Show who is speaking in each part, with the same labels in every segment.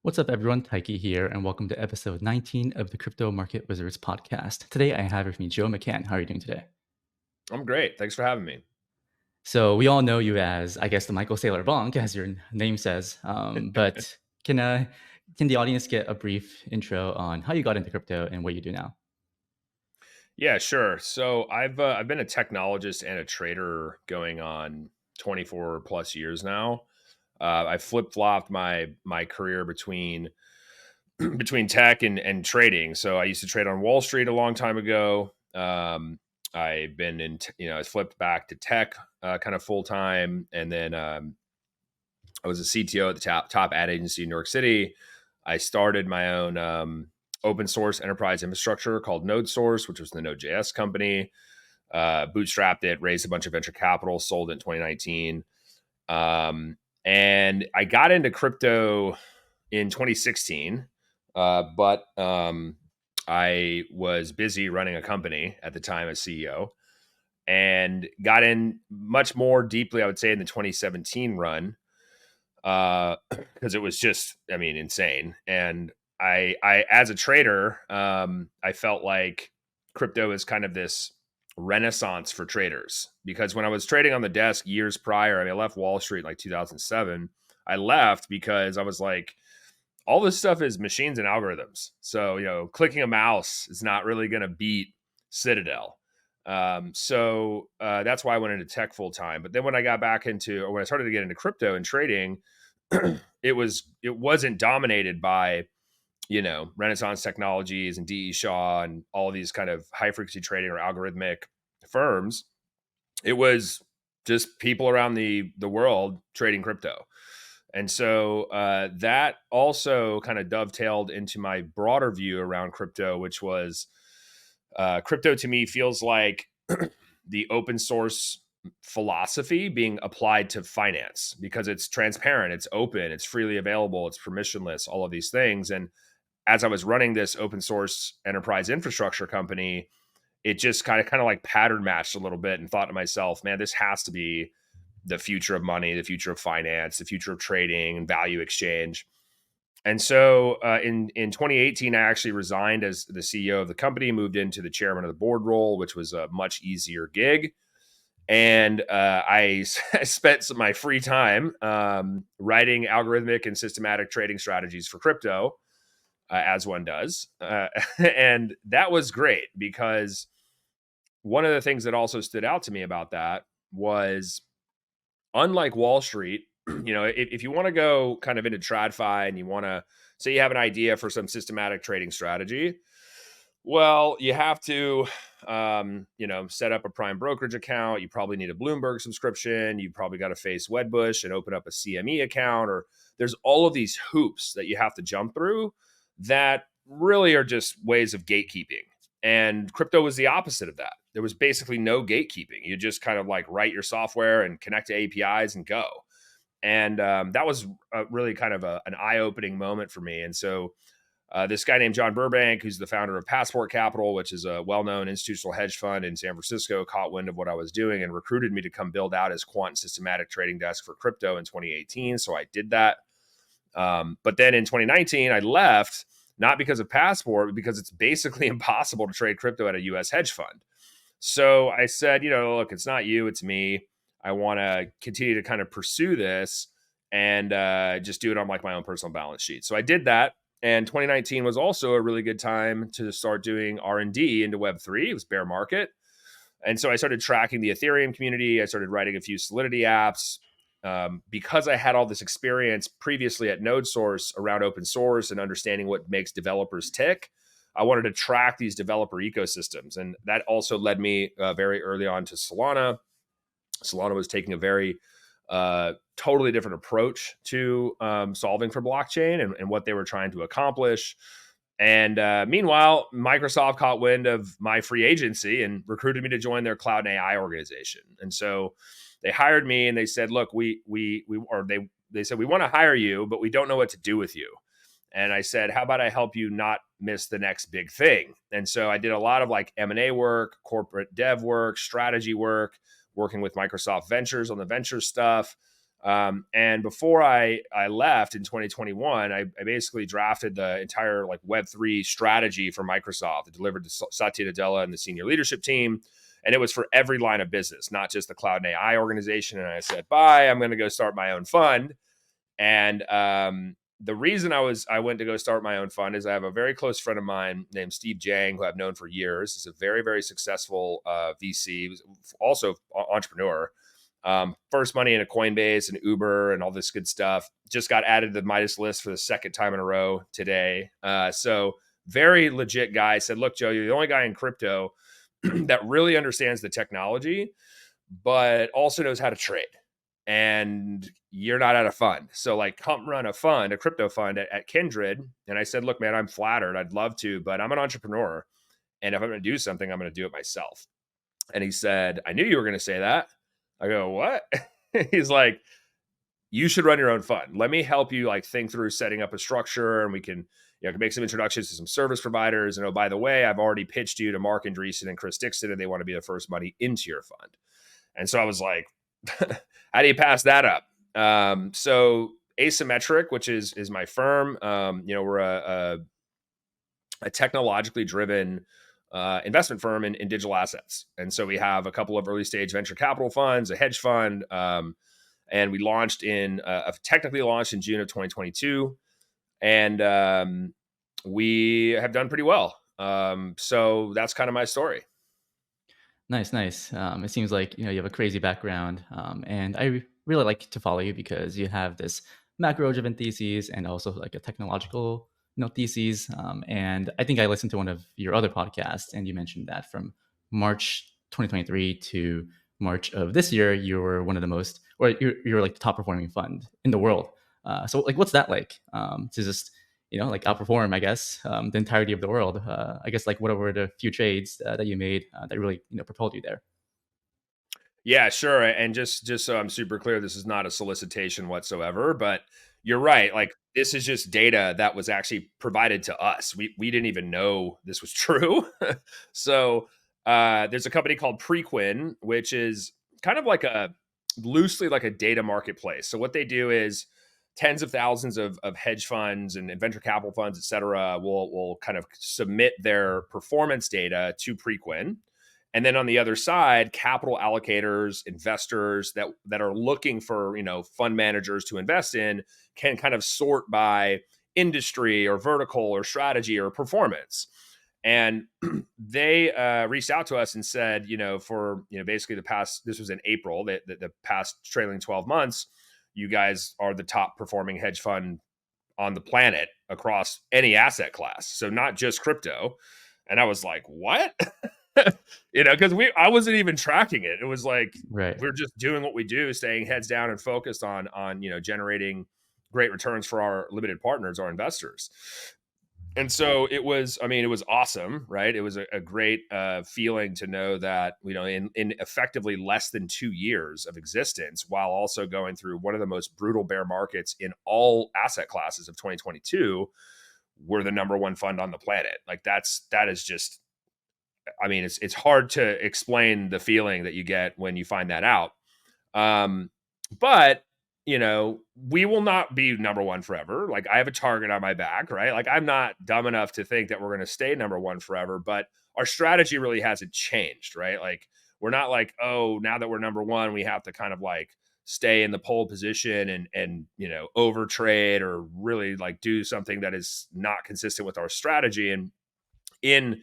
Speaker 1: What's up, everyone? Taiki here, and welcome to episode 19 of the Crypto Market Wizards podcast. Today, I have with me Joe McCann. How are you doing today?
Speaker 2: I'm great. Thanks for having me.
Speaker 1: So, we all know you as, I guess, the Michael Saylor Bonk, as your name says. But can the audience get a brief intro on how you got into crypto and what you do now?
Speaker 2: Yeah, sure. So I've been a technologist and a trader going on 24 plus years now. I flip flopped my career between between tech and trading. So I used to trade on Wall Street a long time ago. I've been I flipped back to tech kind of full time, and then I was a CTO at the top ad agency in New York City. I started my own open source enterprise infrastructure called Node Source, which was the Node.js company. Bootstrapped it, raised a bunch of venture capital, sold it in 2019. And I got into crypto in 2016, but I was busy running a company at the time as CEO and got in much more deeply, I would say, in the 2017 run because it was just, I mean, insane. And I as a trader, I felt like crypto is kind of this renaissance for traders because when I was trading on the desk years prior, I mean, I left Wall Street in like 2007. I left because I was like, all this stuff is machines and algorithms. So, clicking a mouse is not really going to beat Citadel. That's why I went into tech full time. But then when I got back into, or when I started to get into crypto and trading, it wasn't dominated by Renaissance Technologies and DE Shaw and all of these kind of high frequency trading or algorithmic firms. It was just people around the world trading crypto. And so that also kind of dovetailed into my broader view around crypto, which was crypto to me feels like the open source philosophy being applied to finance because it's transparent, it's open, it's freely available, it's permissionless, all of these things. And as I was running this open source enterprise infrastructure company, it just kind of like pattern matched a little bit and thought to myself, man, this has to be the future of money, the future of finance, the future of trading and value exchange. And so in 2018, I actually resigned as the CEO of the company, moved into the chairman of the board role, which was a much easier gig. And I spent some of my free time writing algorithmic and systematic trading strategies for crypto, as one does. And that was great because one of the things that also stood out to me about that was, unlike Wall Street, if you want to go kind of into TradFi and you want to say you have an idea for some systematic trading strategy, well, you have to, set up a prime brokerage account. You probably need a Bloomberg subscription. You probably got to face Wedbush and open up a CME account, or there's all of these hoops that you have to jump through that really are just ways of gatekeeping. And crypto was the opposite of that. There was basically no gatekeeping. You just kind of like write your software and connect to APIs and go. And that was really kind of an eye-opening moment for me. And so this guy named John Burbank, who's the founder of Passport Capital, which is a well-known institutional hedge fund in San Francisco, caught wind of what I was doing and recruited me to come build out his quant and systematic trading desk for crypto in 2018. So I did that. But then in 2019, I left, not because of Passport, but because it's basically impossible to trade crypto at a US hedge fund. So I said, look, it's not you, it's me. I want to continue to kind of pursue this and just do it on like my own personal balance sheet. So I did that. And 2019 was also a really good time to start doing R&D into Web3. It was bear market. And so I started tracking the Ethereum community. I started writing a few Solidity apps. Because I had all this experience previously at NodeSource around open source and understanding what makes developers tick, I wanted to track these developer ecosystems. And that also led me very early on to Solana. Solana was taking a very totally different approach to solving for blockchain and what they were trying to accomplish. And meanwhile, Microsoft caught wind of my free agency and recruited me to join their cloud and AI organization. And so they hired me and they said, look, they said, we want to hire you, but we don't know what to do with you. And I said, how about I help you not miss the next big thing? And so I did a lot of like M&A work, corporate dev work, strategy work, working with Microsoft Ventures on the venture stuff. And before I left in 2021, I basically drafted the entire like Web3 strategy for Microsoft. I delivered to Satya Nadella and the senior leadership team. And it was for every line of business, not just the cloud and AI organization. And I said, bye, I'm going to go start my own fund. And the reason I went to go start my own fund is I have a very close friend of mine named Steve Jang, who I've known for years. He's a very, very successful VC. He was also entrepreneur. First money in a Coinbase and Uber and all this good stuff. Just got added to the Midas list for the second time in a row today. So very legit guy. Said, look, Joe, you're the only guy in crypto that really understands the technology, but also knows how to trade. And you're not at a fund. So like come run a fund, a crypto fund at Kindred. And I said, look, man, I'm flattered. I'd love to, but I'm an entrepreneur. And if I'm going to do something, I'm going to do it myself. And he said, I knew you were going to say that. I go, what? He's like, you should run your own fund. Let me help you like think through setting up a structure, and we can, make some introductions to some service providers. And oh, by the way, I've already pitched you to Mark Andreessen and Chris Dixon, and they want to be the first money into your fund. And so I was like, how do you pass that up? So Asymmetric, which is my firm, we're a technologically driven investment firm in digital assets. And so we have a couple of early stage venture capital funds, a hedge fund, and we technically launched in June of 2022. And we have done pretty well. So that's kind of my story.
Speaker 1: Nice, nice. It seems like you have a crazy background, and I really like to follow you because you have this macro-driven theses and also like a technological, theses. And I think I listened to one of your other podcasts, and you mentioned that from March 2023 to March of this year, you were one of the most, or you're like the top performing fund in the world. So like, what's that like? To just like outperform, I guess, the entirety of the world. I guess like what were the few trades that you made that really propelled you there?
Speaker 2: Yeah, sure. And just so I'm super clear, this is not a solicitation whatsoever, but you're right. Like this is just data that was actually provided to us. We didn't even know this was true. So there's a company called Preqin, which is kind of like loosely like a data marketplace. So what they do is tens of thousands of hedge funds and venture capital funds, et cetera, will kind of submit their performance data to Preqin. And then on the other side, capital allocators, investors that are looking for, fund managers to invest in can kind of sort by industry or vertical or strategy or performance. And they reached out to us and said, for, basically this was in April, the past trailing 12 months, you guys are the top performing hedge fund on the planet across any asset class. So not just crypto. And I was like, what? Because I wasn't even tracking it. It was like,
Speaker 1: Right.
Speaker 2: we're just doing what we do, staying heads down and focused on generating great returns for our limited partners, our investors. And so it was awesome, right? It was a great feeling to know that, in effectively less than 2 years of existence, while also going through one of the most brutal bear markets in all asset classes of 2022, we're the number one fund on the planet. Like that is just, it's hard to explain the feeling that you get when you find that out. But we will not be number one forever. Like I have a target on my back, right? Like I'm not dumb enough to think that we're going to stay number one forever, but our strategy really hasn't changed, right? Like we're not like, oh, now that we're number one, we have to kind of like stay in the pole position and over trade or really like do something that is not consistent with our strategy. And in,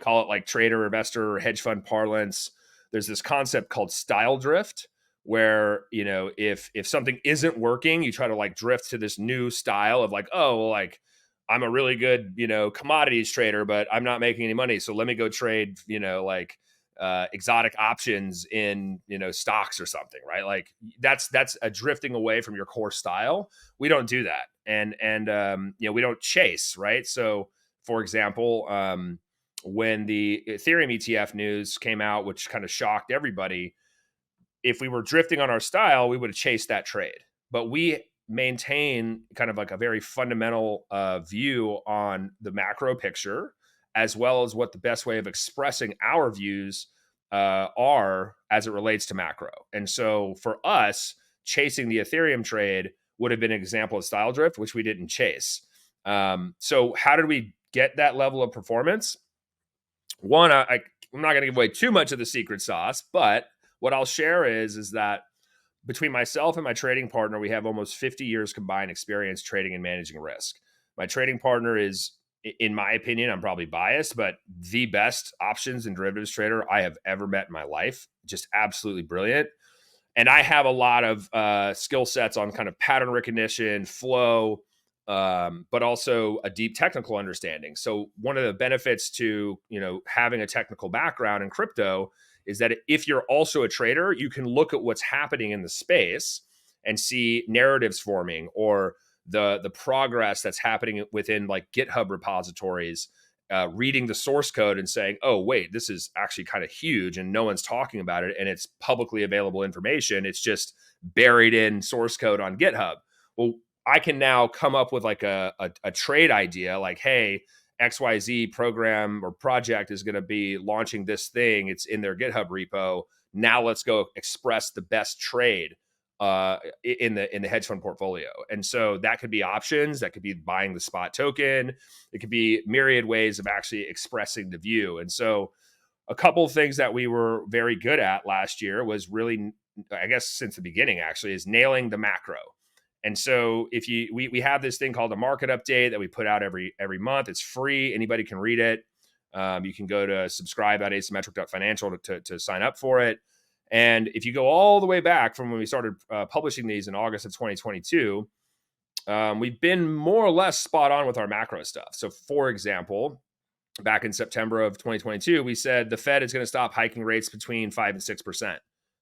Speaker 2: call it like trader, investor, or hedge fund parlance, there's this concept called style drift, where, if something isn't working, you try to like drift to this new style of like, oh, well, like I'm a really good, commodities trader, but I'm not making any money. So let me go trade, exotic options in, stocks or something, right? Like that's a drifting away from your core style. We don't do that. And we don't chase, right? So for example, when the Ethereum ETF news came out, which kind of shocked everybody, if we were drifting on our style, we would have chased that trade. But we maintain kind of like a very fundamental view on the macro picture, as well as what the best way of expressing our views are as it relates to macro. And so for us, chasing the Ethereum trade would have been an example of style drift, which we didn't chase. So how did we get that level of performance? One, I'm not going to give away too much of the secret sauce, but what I'll share is that between myself and my trading partner, we have almost 50 years combined experience trading and managing risk. My trading partner is, in my opinion, I'm probably biased, but the best options and derivatives trader I have ever met in my life. Just absolutely brilliant. And I have a lot of skill sets on kind of pattern recognition, flow, but also a deep technical understanding. So one of the benefits to, having a technical background in crypto is that if you're also a trader, you can look at what's happening in the space and see narratives forming, or the progress that's happening within like GitHub repositories, reading the source code and saying, oh, wait, this is actually kind of huge and no one's talking about it, and it's publicly available information. It's just buried in source code on GitHub. Well, I can now come up with like a trade idea, like, hey, XYZ program or project is going to be launching this thing. It's in their GitHub repo. Now let's go express the best trade in the hedge fund portfolio. And so that could be options, that could be buying the spot token. It could be myriad ways of actually expressing the view. And so a couple of things that we were very good at last year was really, I guess since the beginning actually, is nailing the macro. And so if we have this thing called a market update that we put out every month. It's free. Anybody can read it. You can go to subscribe.asymmetric.financial to sign up for it. And if you go all the way back from when we started publishing these in August of 2022, we've been more or less spot on with our macro stuff. So for example, back in September of 2022, we said the Fed is going to stop hiking rates between 5 and 6%.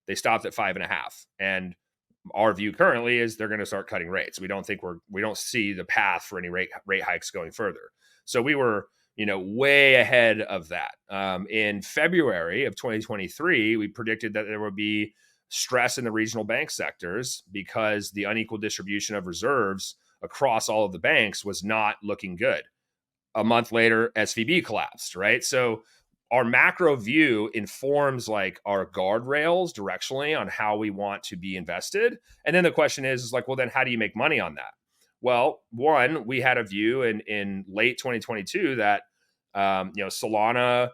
Speaker 2: They stopped at 5.5%. And our view currently is they're going to start cutting rates. We don't see the path for any rate hikes going further. So we were, way ahead of that. In February of 2023, we predicted that there would be stress in the regional bank sectors because the unequal distribution of reserves across all of the banks was not looking good. A month later, SVB collapsed, right? So our macro view informs like our guardrails directionally on how we want to be invested. And then the question is like, well, then how do you make money on that? Well, one, we had a view in late 2022 that, Solana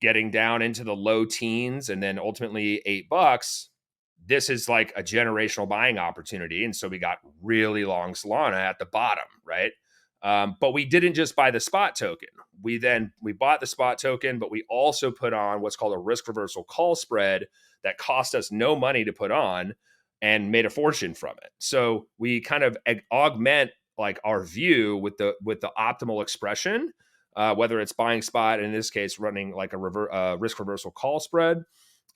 Speaker 2: getting down into the low teens and then ultimately $8, this is like a generational buying opportunity. And so we got really long Solana at the bottom, right? But we didn't just buy the spot token. We bought the spot token, but we also put on what's called a risk reversal call spread that cost us no money to put on and made a fortune from it. So we kind of augment like our view with the optimal expression, whether it's buying spot, in this case, running like a risk reversal call spread.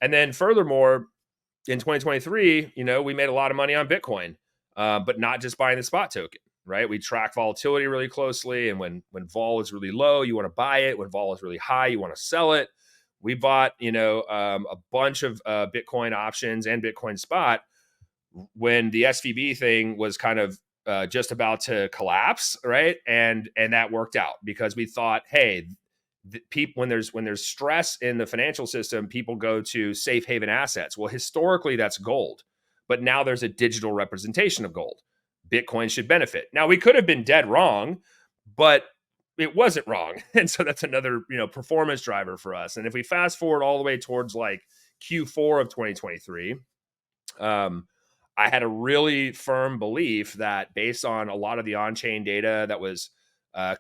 Speaker 2: And then furthermore, in 2023, we made a lot of money on Bitcoin, but not just buying the spot token. Right? We track volatility really closely. And when vol is really low, you want to buy it. When vol is really high, you want to sell it. We bought, a bunch of Bitcoin options and Bitcoin spot when the SVB thing was kind of just about to collapse. Right. And that worked out because we thought, hey, people, when there's stress in the financial system, people go to safe haven assets. Well, historically, that's gold. But now there's a digital representation of gold. Bitcoin should benefit. Now, we could have been dead wrong, but it wasn't wrong. And so that's another, performance driver for us. And if we fast forward all the way towards like Q4 of 2023, I had a really firm belief that based on a lot of the on-chain data that was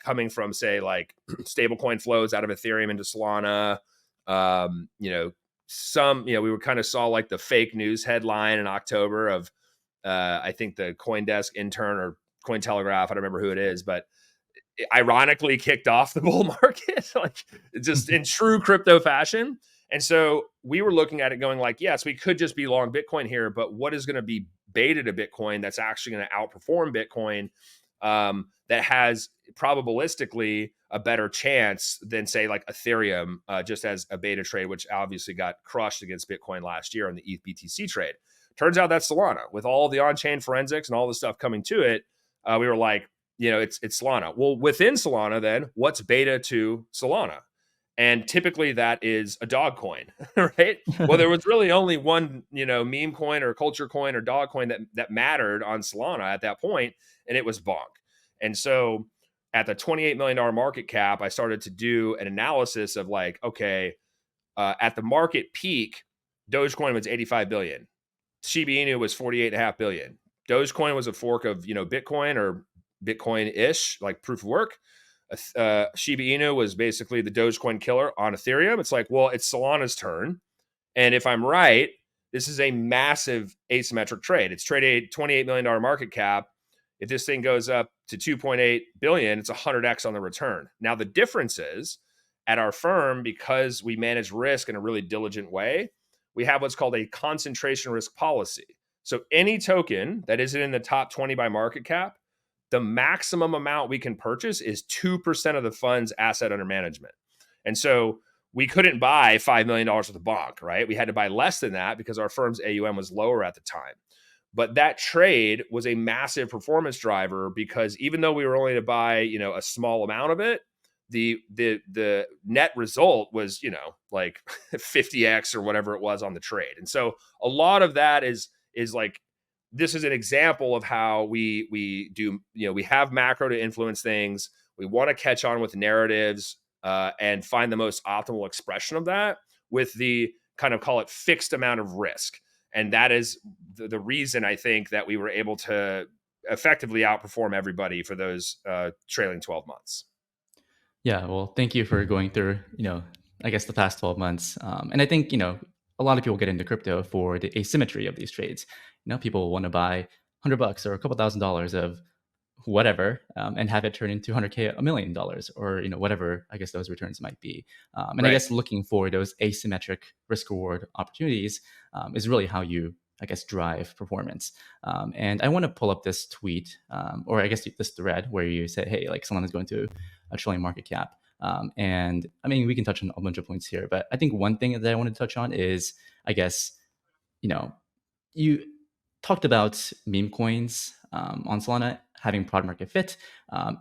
Speaker 2: coming from, say, like stablecoin flows out of Ethereum into Solana, we kind of saw like the fake news headline in October of, I think the CoinDesk intern or Cointelegraph, I don't remember who it is, but it ironically kicked off the bull market, like just in true crypto fashion. And so we were looking at it going like, yes, we could just be long Bitcoin here, but what is going to be beta to Bitcoin that's actually going to outperform Bitcoin, that has probabilistically a better chance than, say, like Ethereum, just as a beta trade, which obviously got crushed against Bitcoin last year on the ETH BTC trade. Turns out that's Solana. With all the on-chain forensics and all the stuff coming to it, we were like, it's Solana. Well, within Solana, then, what's beta to Solana? And typically that is a dog coin, right? Well, there was really only one, meme coin or culture coin or dog coin that mattered on Solana at that point, and it was Bonk. And so at the $28 million market cap, I started to do an analysis of like, okay, at the market peak, Dogecoin was 85 billion. Shiba Inu was 48.5 billion. Dogecoin was a fork of, Bitcoin or Bitcoin-ish, like proof of work. Shiba Inu was basically the Dogecoin killer on Ethereum. It's like, well, it's Solana's turn. And if I'm right, this is a massive asymmetric trade. It's traded a $28 million market cap. If this thing goes up to 2.8 billion, it's 100x on the return. Now, the difference is at our firm, because we manage risk in a really diligent way, we have what's called a concentration risk policy. So any token that isn't in the top 20 by market cap, the maximum amount we can purchase is 2% of the fund's asset under management. And so we couldn't buy $5 million worth of BONK, right? We had to buy less than that because our firm's AUM was lower at the time. But that trade was a massive performance driver because even though we were only to buy, a small amount of it, the net result was, like 50x or whatever it was on the trade. And so a lot of that is like, this is an example of how we do, we have macro to influence things. We want to catch on with narratives and find the most optimal expression of that with the kind of, call it, fixed amount of risk. And that is the reason I think that we were able to effectively outperform everybody for those trailing 12 months.
Speaker 1: Yeah, well, thank you for going through, I guess the past 12 months. And I think, a lot of people get into crypto for the asymmetry of these trades. People want to buy $100 or a couple $1,000s of whatever and have it turn into 100K, $1 million, or, whatever, I guess those returns might be. And I
Speaker 2: Right.
Speaker 1: guess looking for those asymmetric risk reward opportunities is really how you, I guess, drive performance. And I want to pull up this tweet, or I guess this thread where you said, hey, like Solana is going to a trillion market cap. And I mean, we can touch on a bunch of points here, but I think one thing that I want to touch on is, I guess, you talked about meme coins on Solana having product market fit.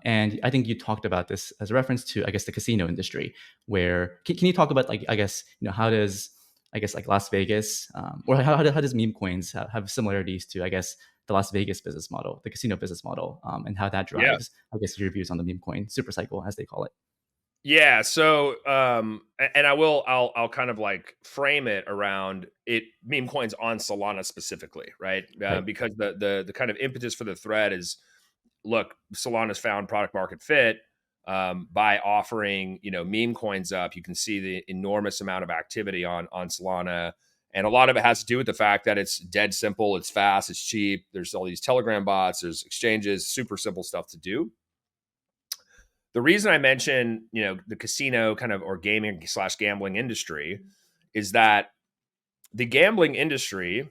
Speaker 1: And I think you talked about this as a reference to, I guess, the casino industry, where can you talk about, like, I guess, how does, I guess, like Las Vegas, or how does meme coins have similarities to, I guess, the Las Vegas business model, the casino business model, and how that
Speaker 2: Yeah.
Speaker 1: drives, I guess, your views on the meme coin Supercycle, as they call it.
Speaker 2: Yeah. So, and I'll kind of like frame it around it, meme coins on Solana specifically, right?
Speaker 1: Right.
Speaker 2: Because the kind of impetus for the thread is, look, Solana's found product market fit by offering, meme coins up. You can see the enormous amount of activity on Solana. And a lot of it has to do with the fact that it's dead simple, it's fast, it's cheap. There's all these Telegram bots, there's exchanges, super simple stuff to do. The reason I mention, the casino kind of, or gaming / gambling industry, is that the gambling industry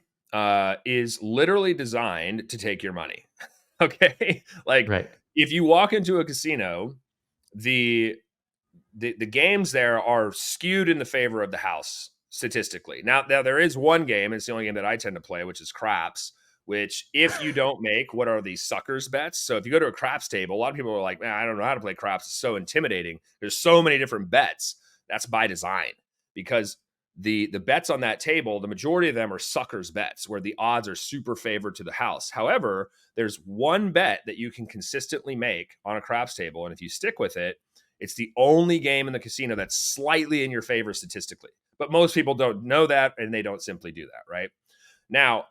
Speaker 2: is literally designed to take your money. Okay. Like,
Speaker 1: Right.
Speaker 2: if you walk into a casino, the games there are skewed in the favor of the house statistically. Now there is one game, it's the only game that I tend to play, which is craps, which if you don't make what are these suckers bets. So if you go to a craps table, a lot of people are like, man, I don't know how to play craps. It's so intimidating. There's so many different bets. That's by design, because the bets on that table, the majority of them are suckers bets where the odds are super favored to the house. However, there's one bet that you can consistently make on a craps table. And if you stick with it, it's the only game in the casino that's slightly in your favor statistically. But most people don't know that, and they don't simply do that, right? Now,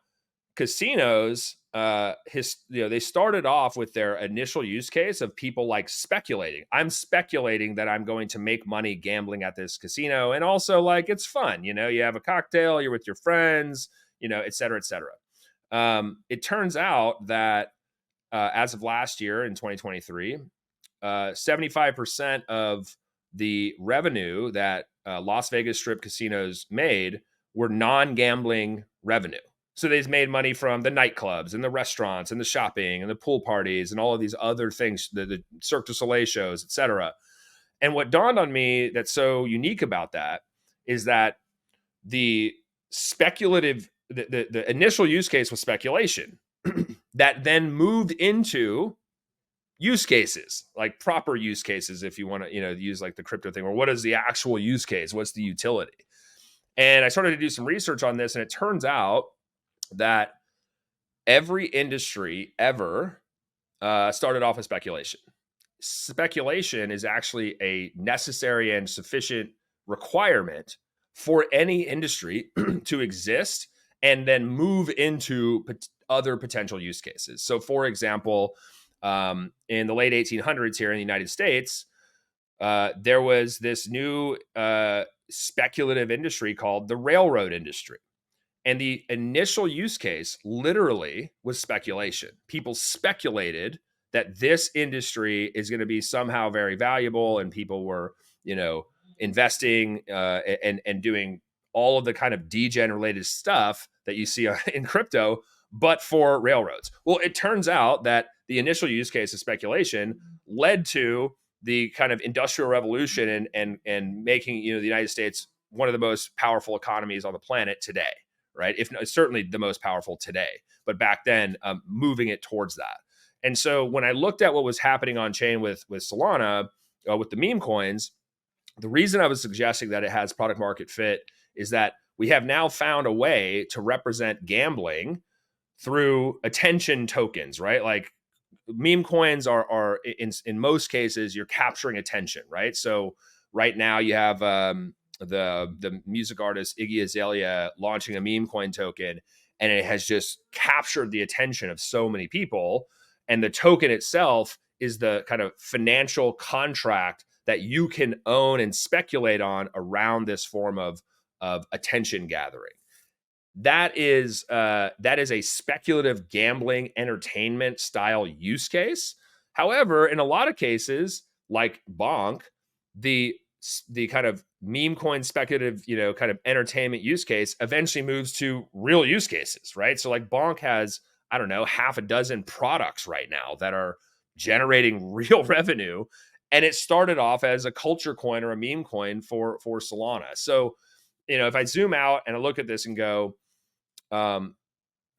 Speaker 2: casinos, they started off with their initial use case of people like speculating. I'm speculating that I'm going to make money gambling at this casino. And also, like, it's fun. You have a cocktail, you're with your friends, et cetera, et cetera. It turns out that as of last year in 2023, 75% of the revenue that Las Vegas Strip casinos made were non-gambling revenue. So they've made money from the nightclubs and the restaurants and the shopping and the pool parties and all of these other things, the Cirque du Soleil shows, et cetera. And what dawned on me that's so unique about that is that the speculative, the initial use case was speculation that then moved into use cases, like proper use cases, if you want to, use like the crypto thing, or what is the actual use case? What's the utility? And I started to do some research on this, and it turns out that every industry ever started off as speculation. Speculation is actually a necessary and sufficient requirement for any industry to exist and then move into other potential use cases. So, for example, in the late 1800s here in the United States, there was this new speculative industry called the railroad industry. And the initial use case literally was speculation. People speculated that this industry is going to be somehow very valuable, and people were, investing and doing all of the kind of degen related stuff that you see in crypto, but for railroads. Well, it turns out that the initial use case of speculation led to the kind of industrial revolution and making the United States one of the most powerful economies on the planet today, right? If not, certainly the most powerful today, but back then, moving it towards that. And so when I looked at what was happening on chain with Solana, with the meme coins, the reason I was suggesting that it has product market fit is that we have now found a way to represent gambling through attention tokens, right? Like meme coins are in most cases you're capturing attention, right? So right now you have the music artist Iggy Azalea launching a meme coin token, and it has just captured the attention of so many people. And the token itself is the kind of financial contract that you can own and speculate on around this form of attention gathering. That is a speculative gambling entertainment style use case. However, in a lot of cases, like Bonk, the kind of meme coin speculative, kind of entertainment use case eventually moves to real use cases, right? So like Bonk has, I don't know, half a dozen products right now that are generating real revenue. And it started off as a culture coin or a meme coin for Solana. So, if I zoom out and I look at this and go,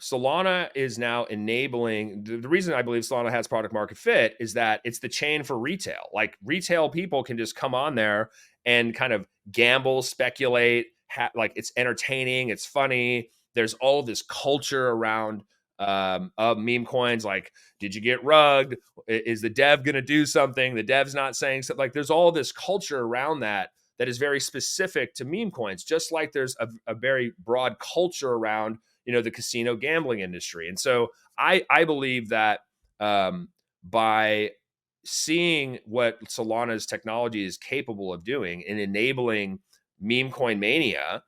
Speaker 2: Solana is now enabling the reason I believe Solana has product market fit is that it's the chain for retail. Like retail people can just come on there and kind of gamble, speculate, like it's entertaining, it's funny. There's all this culture around of meme coins. Like, did you get rugged? Is the dev going to do something? The dev's not saying something. Like there's all this culture around that is very specific to meme coins, just like there's a very broad culture around the casino gambling industry. And so I believe that by seeing what Solana's technology is capable of doing in enabling meme coin mania,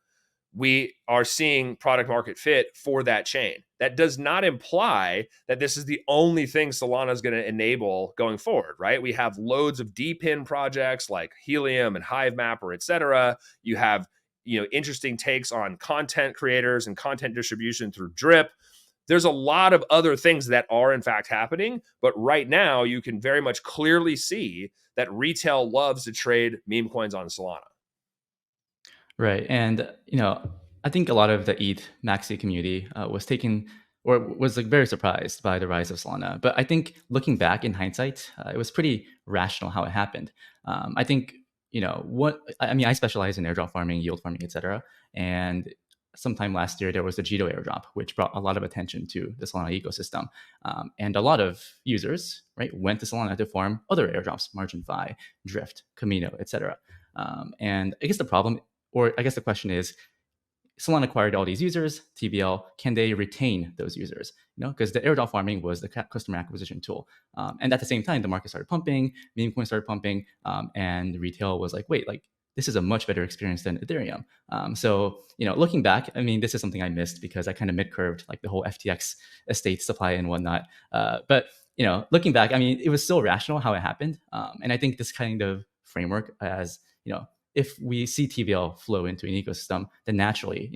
Speaker 2: we are seeing product market fit for that chain. That does not imply that this is the only thing Solana is going to enable going forward, right? We have loads of DePIN projects like Helium and Hivemapper, et cetera. You have interesting takes on content creators and content distribution through Drip. There's a lot of other things that are in fact happening, but right now you can very much clearly see that retail loves to trade meme coins on Solana.
Speaker 1: Right. And, I think a lot of the ETH maxi community was taken or was like very surprised by the rise of Solana. But I think looking back in hindsight, it was pretty rational how it happened. I think, I specialize in airdrop farming, yield farming, etc. And sometime last year, there was the Jito airdrop, which brought a lot of attention to the Solana ecosystem. And a lot of users, right, went to Solana to farm other airdrops, MarginFi, Drift, Camino, etc. And I guess the problem, or I guess the question is, Solana acquired all these users, TVL, can they retain those users? Because the airdrop farming was the customer acquisition tool. And at the same time, the market started pumping, meme coins started pumping, and retail was like, wait, like this is a much better experience than Ethereum. So, looking back, I mean, this is something I missed because I kind of mid-curved like the whole FTX estate supply and whatnot. But, looking back, I mean, it was still rational how it happened. And I think this kind of framework as, if we see TVL flow into an ecosystem, then naturally,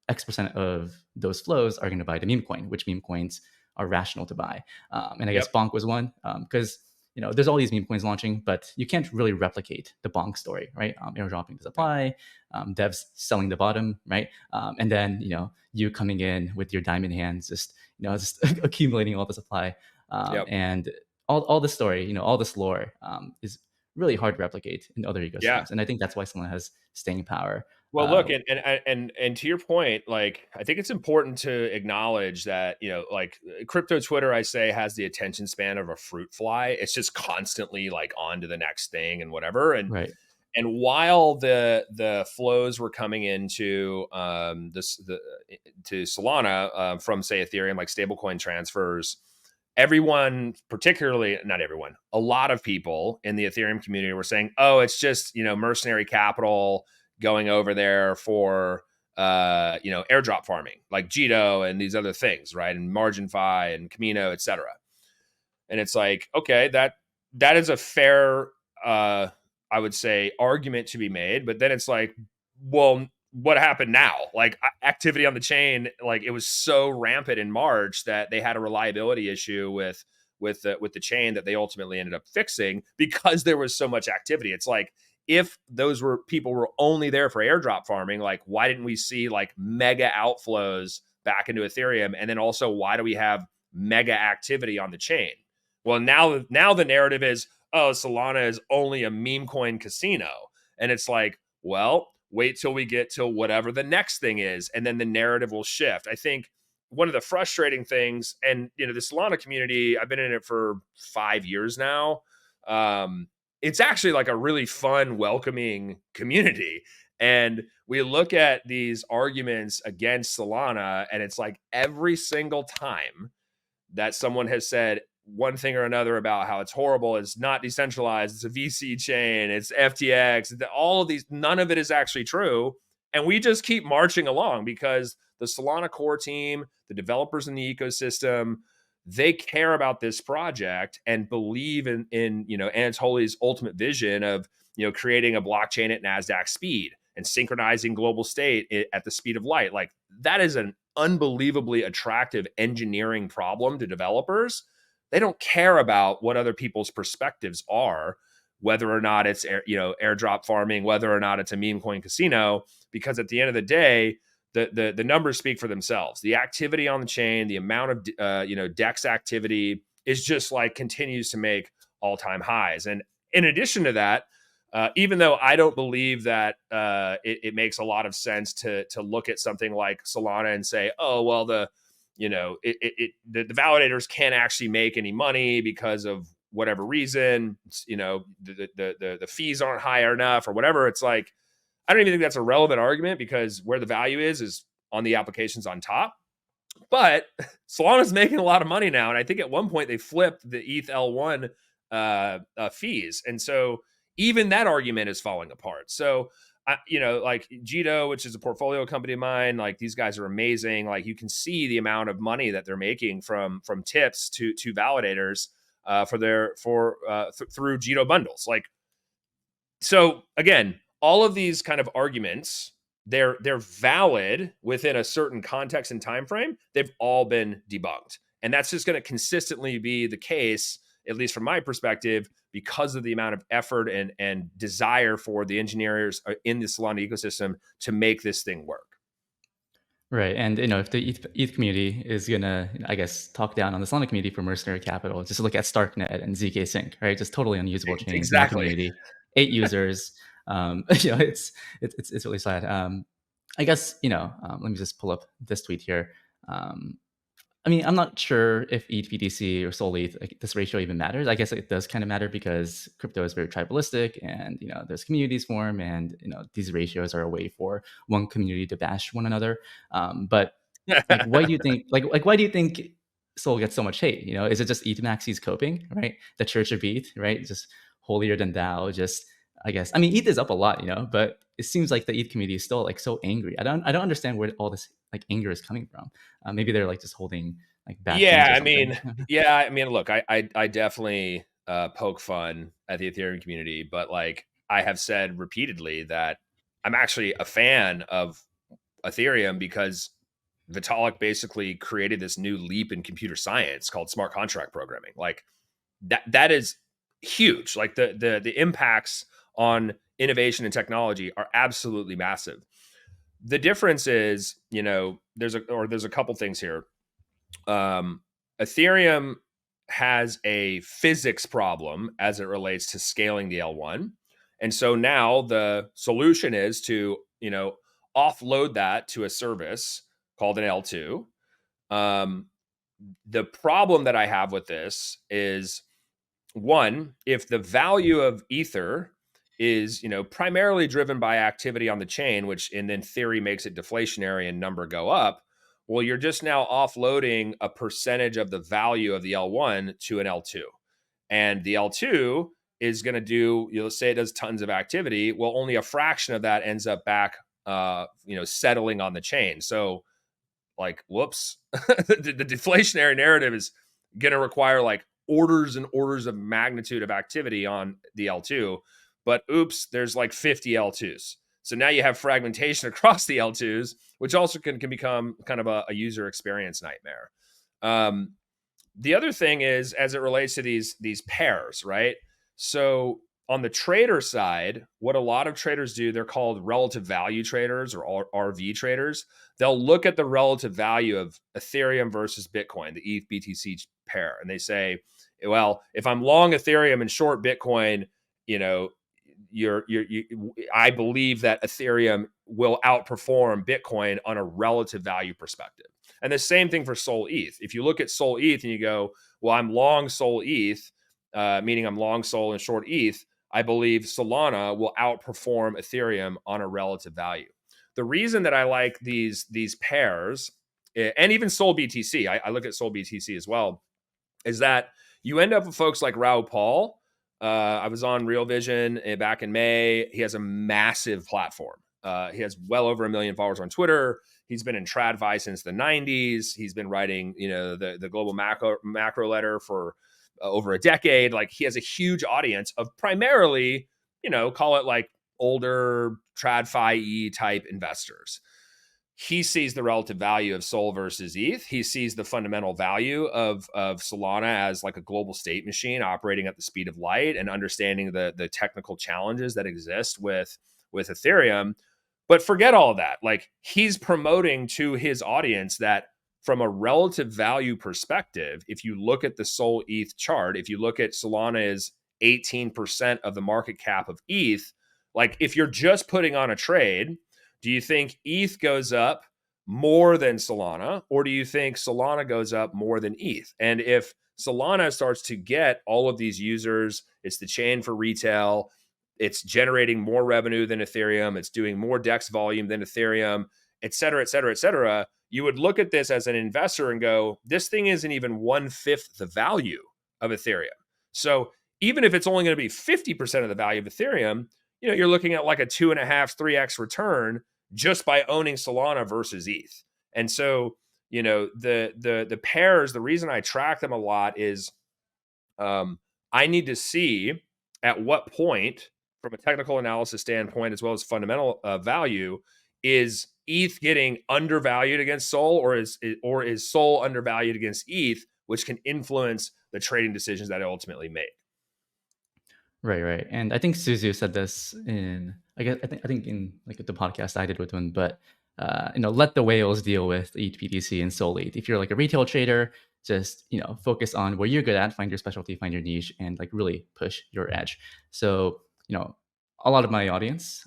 Speaker 1: X% of those flows are going to buy the meme coin, which meme coins are rational to buy. And I guess Bonk was one because, there's all these meme coins launching, but you can't really replicate the Bonk story, right? Airdropping the supply, devs selling the bottom, right? And then, you coming in with your diamond hands, just accumulating all the supply. And all this story, all this lore is really hard to replicate in other
Speaker 2: Yeah.
Speaker 1: ecosystems, and I think that's why Solana has staying power.
Speaker 2: Well, look,
Speaker 1: Uh,
Speaker 2: and to your point, like I think it's important to acknowledge that like crypto Twitter, I say, has the attention span of a fruit fly. It's just constantly like on to the next thing and whatever.
Speaker 1: right,
Speaker 2: And while the flows were coming into to Solana from say Ethereum, like stablecoin transfers, everyone, particularly not everyone, a lot of people in the Ethereum community were saying, "Oh, it's just mercenary capital going over there for airdrop farming, like Jito and these other things, right? And MarginFi and Camino, etc." And it's like, okay, that is a fair I would say argument to be made, but then it's like, well, what happened now? Like activity on the chain, like it was so rampant in March that they had a reliability issue with the chain that they ultimately ended up fixing because there was so much activity. It's like if those were people were only there for airdrop farming, like why didn't we see like mega outflows back into Ethereum? And then also why do we have mega activity on the chain? Well, now the narrative is, oh, Solana is only a meme coin casino. And it's like, well, wait till we get to whatever the next thing is, and then the narrative will shift. I think one of the frustrating things, and the Solana community, I've been in it for 5 years now. It's actually like a really fun, welcoming community. And we look at these arguments against Solana, and it's like every single time that someone has said one thing or another about how it's horrible, it's not decentralized, it's a VC chain, it's FTX, all of these, none of it is actually true. And we just keep marching along because the Solana core team, the developers in the ecosystem, they care about this project and believe in Anatoly's ultimate vision of creating a blockchain at NASDAQ speed and synchronizing global state at the speed of light. Like that is an unbelievably attractive engineering problem to developers. They don't care about what other people's perspectives are, whether or not it's airdrop farming, whether or not it's a meme coin casino, because at the end of the day, the numbers speak for themselves. The activity on the chain, the amount of DEX activity is just like continues to make all-time highs. And in addition to that, even though I don't believe that it makes a lot of sense to look at something like Solana and say, oh well, the validators can't actually make any money because of whatever reason, the fees aren't high enough or whatever. It's like I don't even think that's a relevant argument because where the value is on the applications on top. But Solana's making a lot of money now, and I think at one point they flipped the ETH L1 fees, and so even that argument is falling apart. So, like Jito, which is a portfolio company of mine, like these guys are amazing. Like you can see the amount of money that they're making from tips to validators through Jito bundles. Like so, again, all of these kind of arguments they're valid within a certain context and time frame. They've all been debunked, and that's just going to consistently be the case, at least from my perspective, because of the amount of effort and desire for the engineers in the Solana ecosystem to make this thing work.
Speaker 1: right. And if the ETH community is gonna, I guess, talk down on the Solana community for mercenary capital, just look at Starknet and ZK Sync, right? Just totally unusable chains, no
Speaker 2: Exactly.
Speaker 1: community, 8 users. It's really sad. I guess let me just pull up this tweet here. Um, I mean, I'm not sure if ETH BTC or SOL ETH, like, this ratio even matters. I guess it does kind of matter because crypto is very tribalistic, and there's communities form, and these ratios are a way for one community to bash one another. But like, why do you think why do you think SOL gets so much hate? Is it just ETH maxis coping, right? The Church of ETH, right? Just holier than thou. Just I guess. I mean, ETH is up a lot, but it seems like the ETH community is still like so angry. I don't understand where all this like anger is coming from. Maybe they're like just holding like bad things
Speaker 2: Yeah,
Speaker 1: or
Speaker 2: I
Speaker 1: something.
Speaker 2: mean, yeah, I mean, look, I definitely poke fun at the Ethereum community, but like I have said repeatedly that I'm actually a fan of Ethereum because Vitalik basically created this new leap in computer science called smart contract programming. Like that is huge. Like the impacts on innovation and technology are absolutely massive. The difference is, there's a couple things here. Ethereum has a physics problem as it relates to scaling the L1. And so now the solution is to, offload that to a service called an L2. Um, the problem that I have with this is, one, if the value of Ether is, primarily driven by activity on the chain, which in theory makes it deflationary and number go up, well, you're just now offloading a percentage of the value of the L1 to an L2. And the L2 is going to do, say it does tons of activity. Well, only a fraction of that ends up back, settling on the chain. So, like, whoops, the deflationary narrative is going to require like orders and orders of magnitude of activity on the L2. But oops, there's like 50 L2s. So now you have fragmentation across the L2s, which also can become kind of a user experience nightmare. The other thing is, as it relates to these pairs, right? So on the trader side, what a lot of traders do, they're called relative value traders or RV traders. They'll look at the relative value of Ethereum versus Bitcoin, the ETH BTC pair, and they say, well, if I'm long Ethereum and short Bitcoin, you know, I believe that Ethereum will outperform Bitcoin on a relative value perspective. And the same thing for SOL ETH. If you look at SOL ETH and you go, well, I'm long SOL ETH, meaning I'm long SOL and short ETH, I believe Solana will outperform Ethereum on a relative value. The reason that I like these pairs, and even SOL BTC, I look at SOL BTC as well, is that you end up with folks like Raoul Paul. I was on Real Vision back in May. He has a massive platform. He has well over 1 million followers on Twitter. He's been in TradFi since the 90s. He's been writing, the global macro letter for over a decade. Like, he has a huge audience of primarily, call it like older TradFi type investors. He sees the relative value of SOL versus ETH. He sees the fundamental value of Solana as like a global state machine operating at the speed of light and understanding the technical challenges that exist with Ethereum. But forget all of that. Like, he's promoting to his audience that from a relative value perspective, if you look at the SOL ETH chart, if you look at Solana is 18% of the market cap of ETH, like, if you're just putting on a trade, do you think ETH goes up more than Solana, or do you think Solana goes up more than ETH? And if Solana starts to get all of these users, it's the chain for retail, it's generating more revenue than Ethereum, it's doing more DEX volume than Ethereum, et cetera, et cetera, et cetera, you would look at this as an investor and go, this thing isn't even 1/5 the value of Ethereum. So even if it's only going to be 50% of the value of Ethereum, you're looking at like a 2.5, 3x return just by owning Solana versus ETH. And so, the pairs, the reason I track them a lot is I need to see at what point, from a technical analysis standpoint, as well as fundamental value, is ETH getting undervalued against SOL, or is SOL undervalued against ETH, which can influence the trading decisions that I ultimately make.
Speaker 1: Right, right. And I think Suzu said this in, I think in like the podcast I did with him, but let the whales deal with ETH BTC and SOL ETH. If you're like a retail trader, just focus on what you're good at, find your specialty, find your niche, and like really push your edge. So a lot of my audience,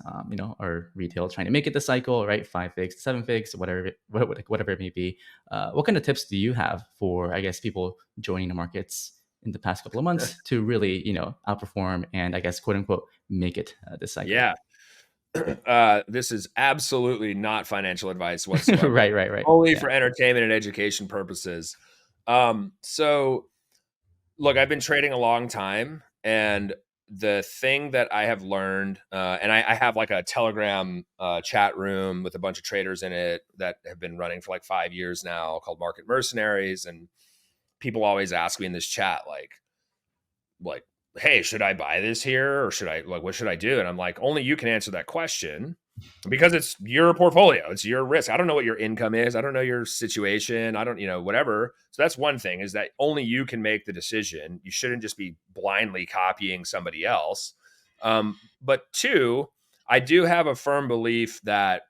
Speaker 1: are retail trying to make it the cycle, right? 5 figs, 7 figs, whatever it may be. What kind of tips do you have for, I guess, people joining the markets in the past couple of months to really, outperform and, I guess, quote unquote, make it this cycle?
Speaker 2: Yeah. This is absolutely not financial advice whatsoever.
Speaker 1: Right.
Speaker 2: Only
Speaker 1: Yeah.
Speaker 2: for entertainment and education purposes. So look, I've been trading a long time, and the thing that I have learned, and I have like a Telegram chat room with a bunch of traders in it that have been running for like 5 years now, called Market Mercenaries. And people always ask me in this chat, like, hey, should I buy this here, or what should I do? And I'm like, only you can answer that question, because it's your portfolio, it's your risk. I don't know what your income is. I don't know your situation. I don't, whatever. So that's one thing, is that only you can make the decision. You shouldn't just be blindly copying somebody else. But two, I do have a firm belief that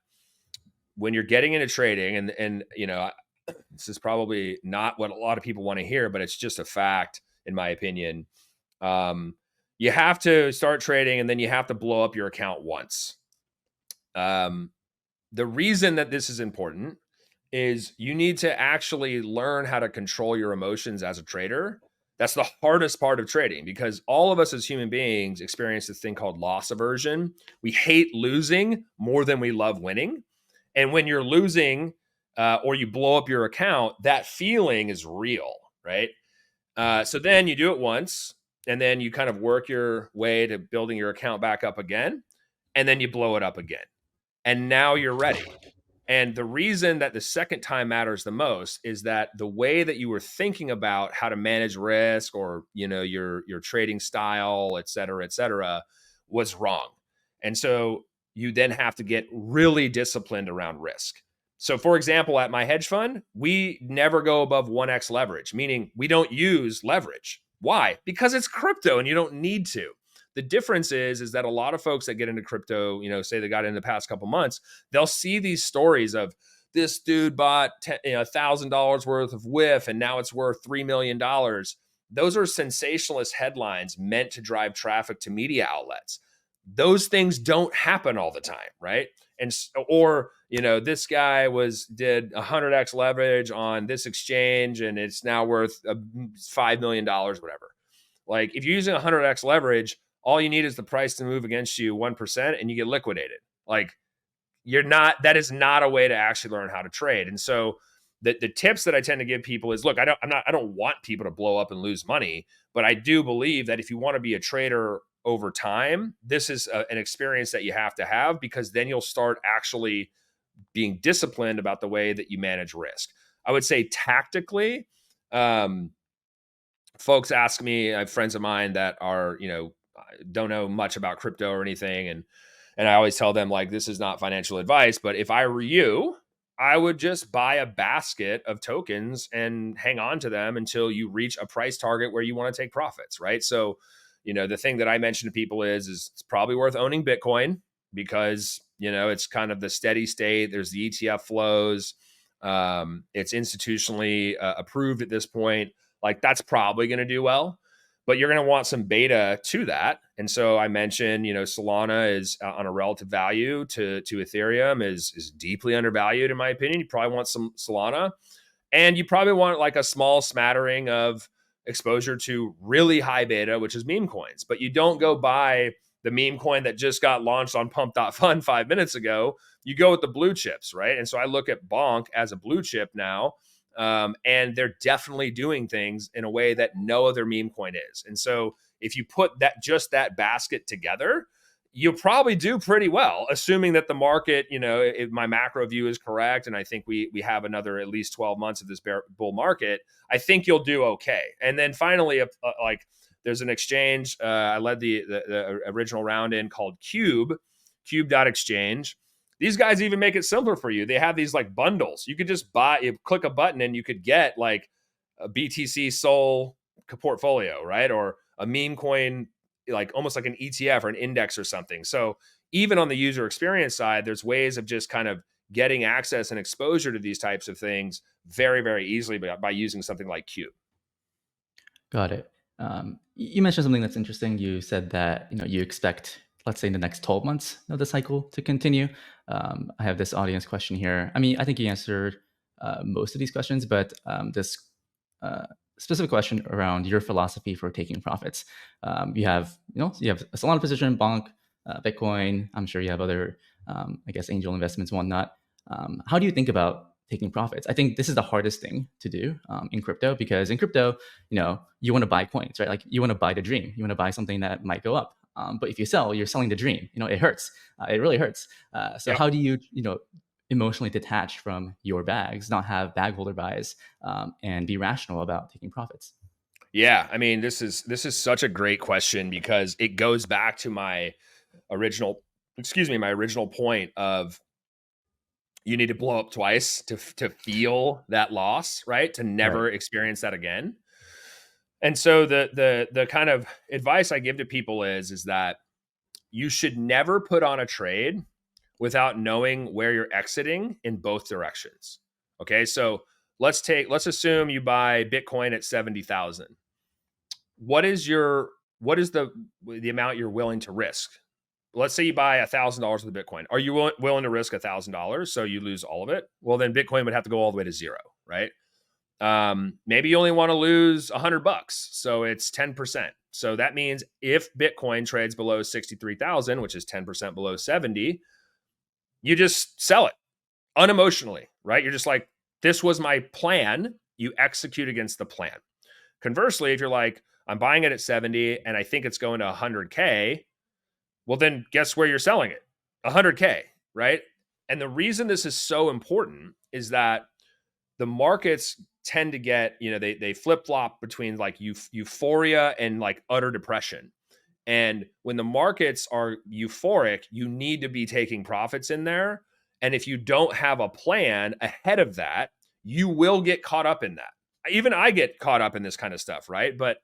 Speaker 2: when you're getting into trading, and This is probably not what a lot of people want to hear, but it's just a fact, in my opinion. Um, you have to start trading and then you have to blow up your account once. Um, the reason that this is important is you need to actually learn how to control your emotions as a trader. That's the hardest part of trading because all of us as human beings experience this thing called loss aversion. We hate losing more than we love winning. And when you're losing or you blow up your account, that feeling is real, right? So then you do it once, and then you kind of work your way to building your account back up again, and then you blow it up again. And now you're ready. And the reason that the second time matters the most is that the way that you were thinking about how to manage risk or, your trading style, et cetera, was wrong. And so you then have to get really disciplined around risk. So for example, at my hedge fund, we never go above 1x leverage, meaning we don't use leverage. Why? Because it's crypto and you don't need to. The difference is that a lot of folks that get into crypto, say they got in the past couple months, they'll see these stories of this dude bought $1,000 worth of WIF and now it's worth $3 million. Those are sensationalist headlines meant to drive traffic to media outlets. Those things don't happen all the time, right? And or this guy did 100x leverage on this exchange and it's now worth $5 million, whatever. Like if you're using 100x leverage, all you need is the price to move against you 1% and you get liquidated. Like that is not a way to actually learn how to trade. And so the tips that I tend to give people is, look, I don't want people to blow up and lose money, but I do believe that if you want to be a trader over time, this is an experience that you have to have, because then you'll start actually being disciplined about the way that you manage risk. I would say tactically, folks ask me, I have friends of mine that are, don't know much about crypto or anything. And I always tell them, like, this is not financial advice, but if I were you, I would just buy a basket of tokens and hang on to them until you reach a price target where you want to take profits, right? So, the thing that I mention to people is it's probably worth owning Bitcoin because, it's kind of the steady state. There's the ETF flows. It's institutionally approved at this point. Like that's probably going to do well, but you're going to want some beta to that. And so I mentioned, Solana is on a relative value to Ethereum is deeply undervalued in my opinion. You probably want some Solana, and you probably want like a small smattering of exposure to really high beta, which is meme coins. But you don't go buy the meme coin that just got launched on pump.fun 5 minutes ago. You go with the blue chips, right? And so I look at BONK as a blue chip now. And they're definitely doing things in a way that no other meme coin is. And so if you put that basket together, you'll probably do pretty well, assuming that the market, if my macro view is correct, and I think we have another at least 12 months of this bull market, I think you'll do okay. And then finally, like there's an exchange I led the original round in called Cube.exchange. These guys even make it simpler for you. They have these like bundles. You could just you click a button and you could get like a BTC SOL portfolio, right? Or a meme coin, like almost like an ETF or an index or something. So even on the user experience side, there's ways of just kind of getting access and exposure to these types of things very, very easily by using something like Cube.
Speaker 1: Got it. You mentioned something that's interesting. You said that you expect, let's say, in the next 12 months, the cycle to continue. I have this audience question here. I mean, I think you answered most of these questions, but this specific question around your philosophy for taking profits. You have a Solana position, BONK, Bitcoin. I'm sure you have other, I guess, angel investments and whatnot. How do you think about taking profits? I think this is the hardest thing to do in crypto, because in crypto, you want to buy coins, right? Like you want to buy the dream. You want to buy something that might go up. But if you sell, you're selling the dream. It hurts. It really hurts. So
Speaker 2: Yep.
Speaker 1: how do you, emotionally detach from your bags, not have bag holder buys, and be rational about taking profits?
Speaker 2: Yeah, I mean, this is such a great question because it goes back to my original point of you need to blow up twice to feel that loss, right? To
Speaker 1: Right.
Speaker 2: never experience that again. And so the kind of advice I give to people is that you should never put on a trade without knowing where you're exiting in both directions. Okay? So let's assume you buy Bitcoin at 70,000. What is the amount you're willing to risk? Let's say you buy $1,000 worth of Bitcoin. Are you willing to risk $1,000 so you lose all of it? Well, then Bitcoin would have to go all the way to zero, right? Maybe you only want to lose $100, so it's 10%. So that means if Bitcoin trades below 63,000, which is 10% below 70, you just sell it unemotionally, right? You're just like, this was my plan. You execute against the plan. Conversely, if you're like, I'm buying it at 70 and I think it's going to 100K, well, then guess where you're selling it? 100K, right? And the reason this is so important is that the markets tend to get, they flip flop between like euphoria and like utter depression. And when the markets are euphoric, you need to be taking profits in there. And if you don't have a plan ahead of that, you will get caught up in that. Even I get caught up in this kind of stuff, right? But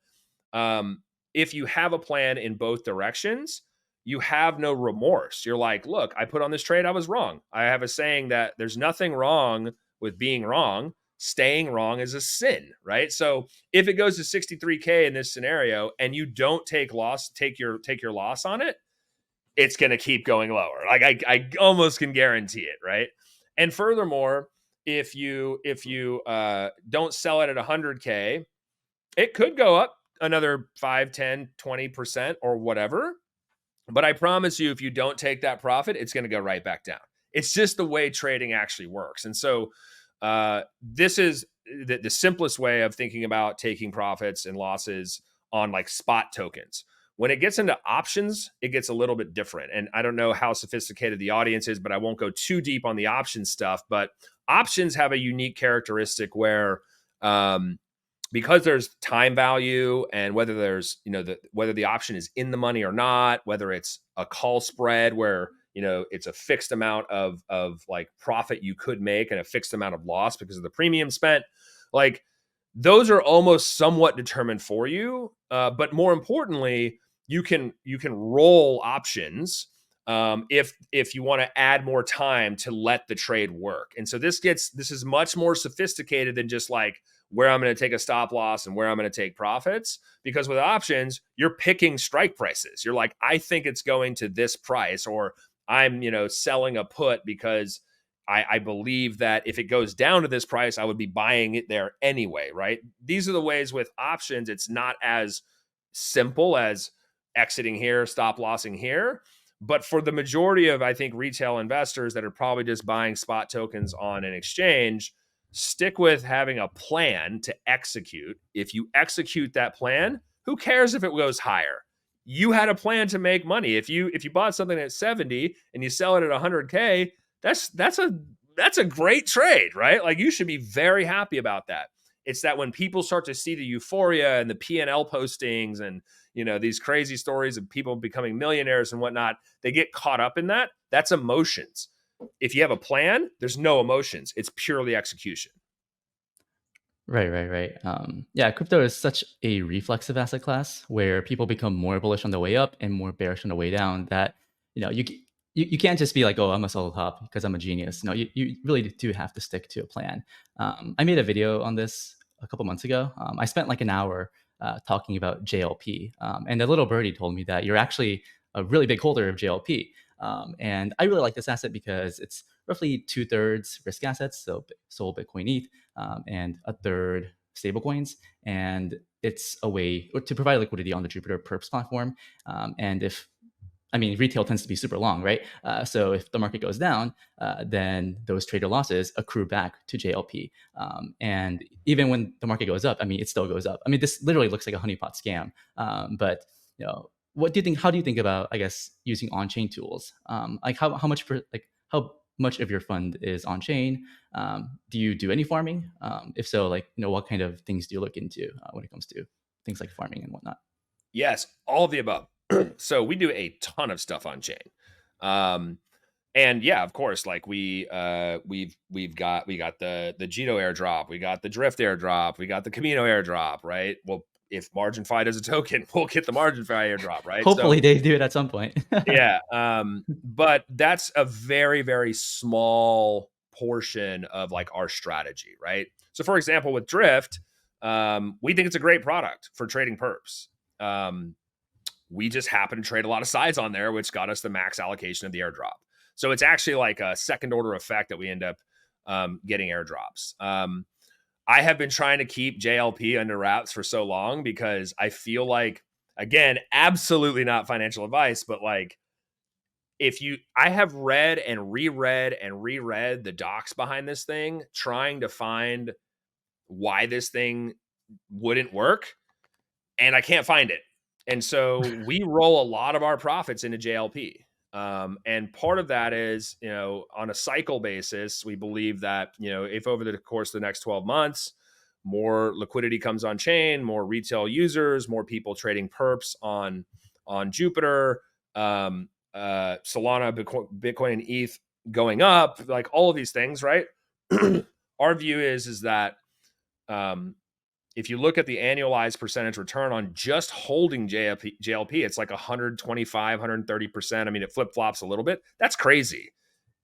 Speaker 2: if you have a plan in both directions, you have no remorse. You're like, look, I put on this trade, I was wrong. I have a saying that there's nothing wrong with being wrong. Staying wrong is a sin, right? So if it goes to 63K in this scenario and you don't take your loss on it, it's going to keep going lower. Like I almost can guarantee it, right? And furthermore, if you don't sell it at 100K, it could go up another 5, 10, 20% or whatever. But I promise you, if you don't take that profit, it's going to go right back down. It's just the way trading actually works. And so this is the simplest way of thinking about taking profits and losses on like spot tokens. When it gets into options, it gets a little bit different. And I don't know how sophisticated the audience is, but I won't go too deep on the options stuff. But options have a unique characteristic where because there's time value and whether there's, whether the option is in the money or not, whether it's a call spread where, it's a fixed amount of like profit you could make and a fixed amount of loss because of the premium spent, like those are almost somewhat determined for you. But more importantly, you can roll options if you want to add more time to let the trade work. And so this is much more sophisticated than just like where I'm going to take a stop loss and where I'm going to take profits, because with options, you're picking strike prices. You're like, I think it's going to this price, or I'm, selling a put because I believe that if it goes down to this price, I would be buying it there anyway, right? These are the ways with options. It's not as simple as exiting here, stop lossing here. But for the majority of, I think, retail investors that are probably just buying spot tokens on an exchange, stick with having a plan to execute. If you execute that plan, who cares if it goes higher? You had a plan to make money. If you bought something at 70 and you sell it at 100K, that's a great trade, right? Like you should be very happy about that. It's that when people start to see the euphoria and the P&L postings and these crazy stories of people becoming millionaires and whatnot, they get caught up in that. That's emotions. If you have a plan, there's no emotions. It's purely execution.
Speaker 1: Right. Yeah, crypto is such a reflexive asset class where people become more bullish on the way up and more bearish on the way down that, you can't just be like, oh, I'm a solo top because I'm a genius. No, you really do have to stick to a plan. I made a video on this a couple months ago. I spent like an hour talking about JLP. And the little birdie told me that you're actually a really big holder of JLP. And I really like this asset because it's roughly 2/3 risk assets, so SOL, Bitcoin, ETH, and a third stablecoins. And it's a way to provide liquidity on the Jupiter Perps platform. Retail tends to be super long, right? So if the market goes down, then those trader losses accrue back to JLP. And even when the market goes up, it still goes up. This literally looks like a honeypot scam. But what do you think? How do you think about, I guess, using on-chain tools? Like how much of your fund is on-chain? Do you do any farming? If so, what kind of things do you look into when it comes to things like farming and whatnot?
Speaker 2: Yes, all of the above. So we do a ton of stuff on chain. And yeah, of course, like we got the Jito airdrop, we got the Drift airdrop, we got the Camino airdrop, right? Well, if MarginFi does a token, we'll get the MarginFi airdrop, right?
Speaker 1: Hopefully they do it at some point.
Speaker 2: Yeah. But that's a very, very small portion of like our strategy, right? So for example, with Drift, we think it's a great product for trading perps. We just happen to trade a lot of sides on there, which got us the max allocation of the airdrop. So it's actually like a second order effect that we end up getting airdrops. I have been trying to keep JLP under wraps for so long because I feel like, again, absolutely not financial advice, but like I have read and reread the docs behind this thing, trying to find why this thing wouldn't work, and I can't find it. And so we roll a lot of our profits into JLP. And part of that is, on a cycle basis, we believe that, if over the course of the next 12 months, more liquidity comes on chain, more retail users, more people trading perps on Jupiter, Solana, Bitcoin, and ETH going up, like all of these things, right? Our view is that if you look at the annualized percentage return on just holding JLP, it's like 125, 130%. I mean, it flip flops a little bit. That's crazy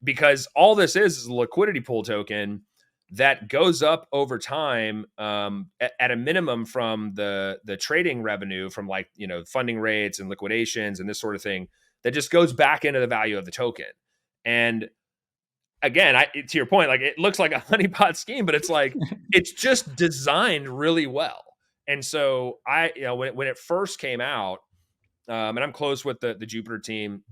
Speaker 2: because all this is a liquidity pool token that goes up over time at a minimum from the trading revenue from like, funding rates and liquidations and this sort of thing that just goes back into the value of the token. And again, to your point, like it looks like a honeypot scheme, but it's like it's just designed really well. And so when it first came out, and I'm close with the Jupiter team.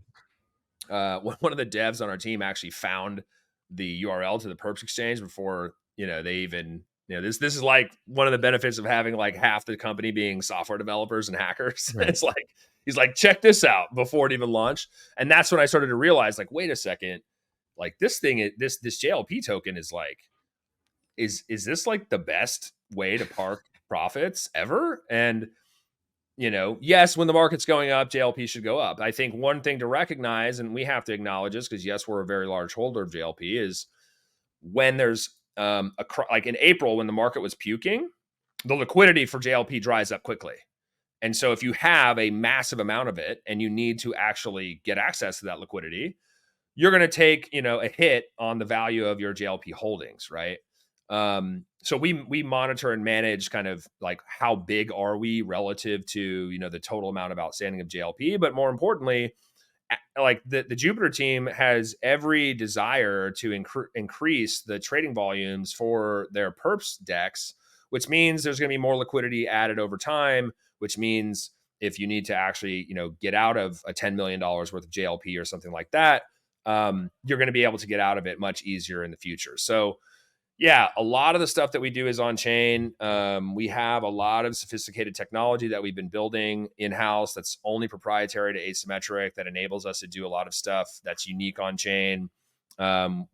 Speaker 2: One of the devs on our team actually found the URL to the Perps exchange before they even this is like one of the benefits of having like half the company being software developers and hackers.
Speaker 1: Right.
Speaker 2: It's like he's like, check this out before it even launched, and that's when I started to realize like, wait a second. Like this thing, this JLP token is like, is this like the best way to park profits ever? And yes, when the market's going up, JLP should go up. I think one thing to recognize, and we have to acknowledge this because yes, we're a very large holder of JLP, is when there's like in April when the market was puking, the liquidity for JLP dries up quickly. And so if you have a massive amount of it and you need to actually get access to that liquidity, you're going to take, a hit on the value of your JLP holdings, right? So we monitor and manage kind of like how big are we relative to, the total amount of outstanding of JLP. But more importantly, like the Jupiter team has every desire to increase the trading volumes for their perps decks, which means there's going to be more liquidity added over time, which means if you need to actually, get out of a $10 million worth of JLP or something like that, you're going to be able to get out of it much easier in the future. So yeah, a lot of the stuff that we do is on chain. We have a lot of sophisticated technology that we've been building in-house that's only proprietary to Asymmetric that enables us to do a lot of stuff that's unique on chain. One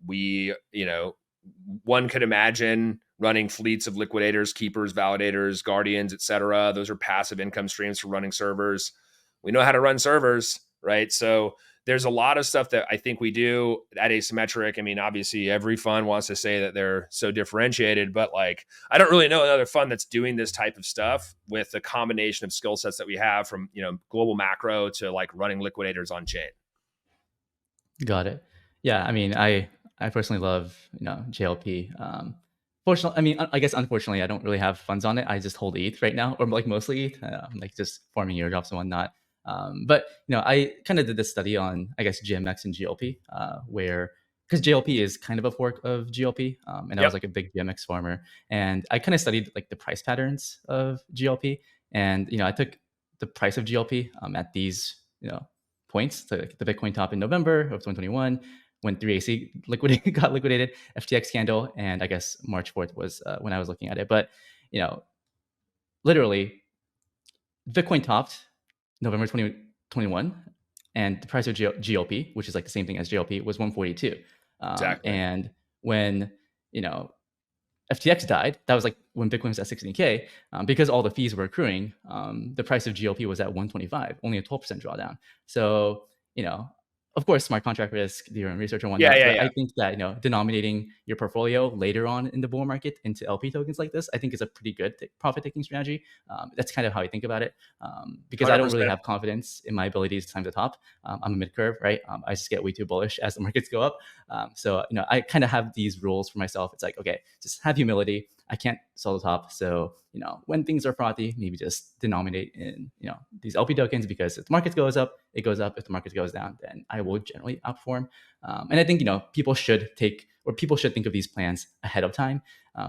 Speaker 2: could imagine running fleets of liquidators, keepers, validators, guardians, etc. Those are passive income streams for running servers. We know how to run servers, right? So there's a lot of stuff that I think we do at Asymmetric. I mean, obviously every fund wants to say that they're so differentiated, but like, I don't really know another fund that's doing this type of stuff with the combination of skill sets that we have from, global macro to like running liquidators on chain.
Speaker 1: Got it. Yeah, I mean, I personally love JLP. Fortunately, I mean, I guess unfortunately, I don't really have funds on it. I just hold ETH right now, or like mostly ETH, like just farming airdrops and whatnot. But I kind of did this study on, I guess, GMX and GLP, where because JLP is kind of a fork of GLP, and I was like a big GMX farmer, and I kind of studied like the price patterns of GLP, and I took the price of GLP at these points, so like the Bitcoin top in November of 2021 when 3AC got liquidated, FTX candle, and I guess March 4th was when I was looking at it. But literally, Bitcoin topped November 2021, and the price of GLP, which is like the same thing as JLP, was 142.
Speaker 2: Exactly.
Speaker 1: And when FTX died, that was like when Bitcoin was at 16K, because all the fees were accruing. The price of GLP was at 125, only a 12% drawdown. So of course, smart contract risk, your own research and whatnot. But I think that denominating your portfolio later on in the bull market into LP tokens like this, I think is a pretty good profit-taking strategy. That's kind of how I think about it, because 100%. I don't really have confidence in my abilities to time the top. I'm a mid-curve, right? I just get way too bullish as the markets go up. So I kind of have these rules for myself. It's like, okay, just have humility. I can't sell the top. So, when things are frothy, maybe just denominate in, these LP tokens, because if the market goes up, it goes up. If the market goes down, then I will generally outperform. And I think, people should think of these plans ahead of time.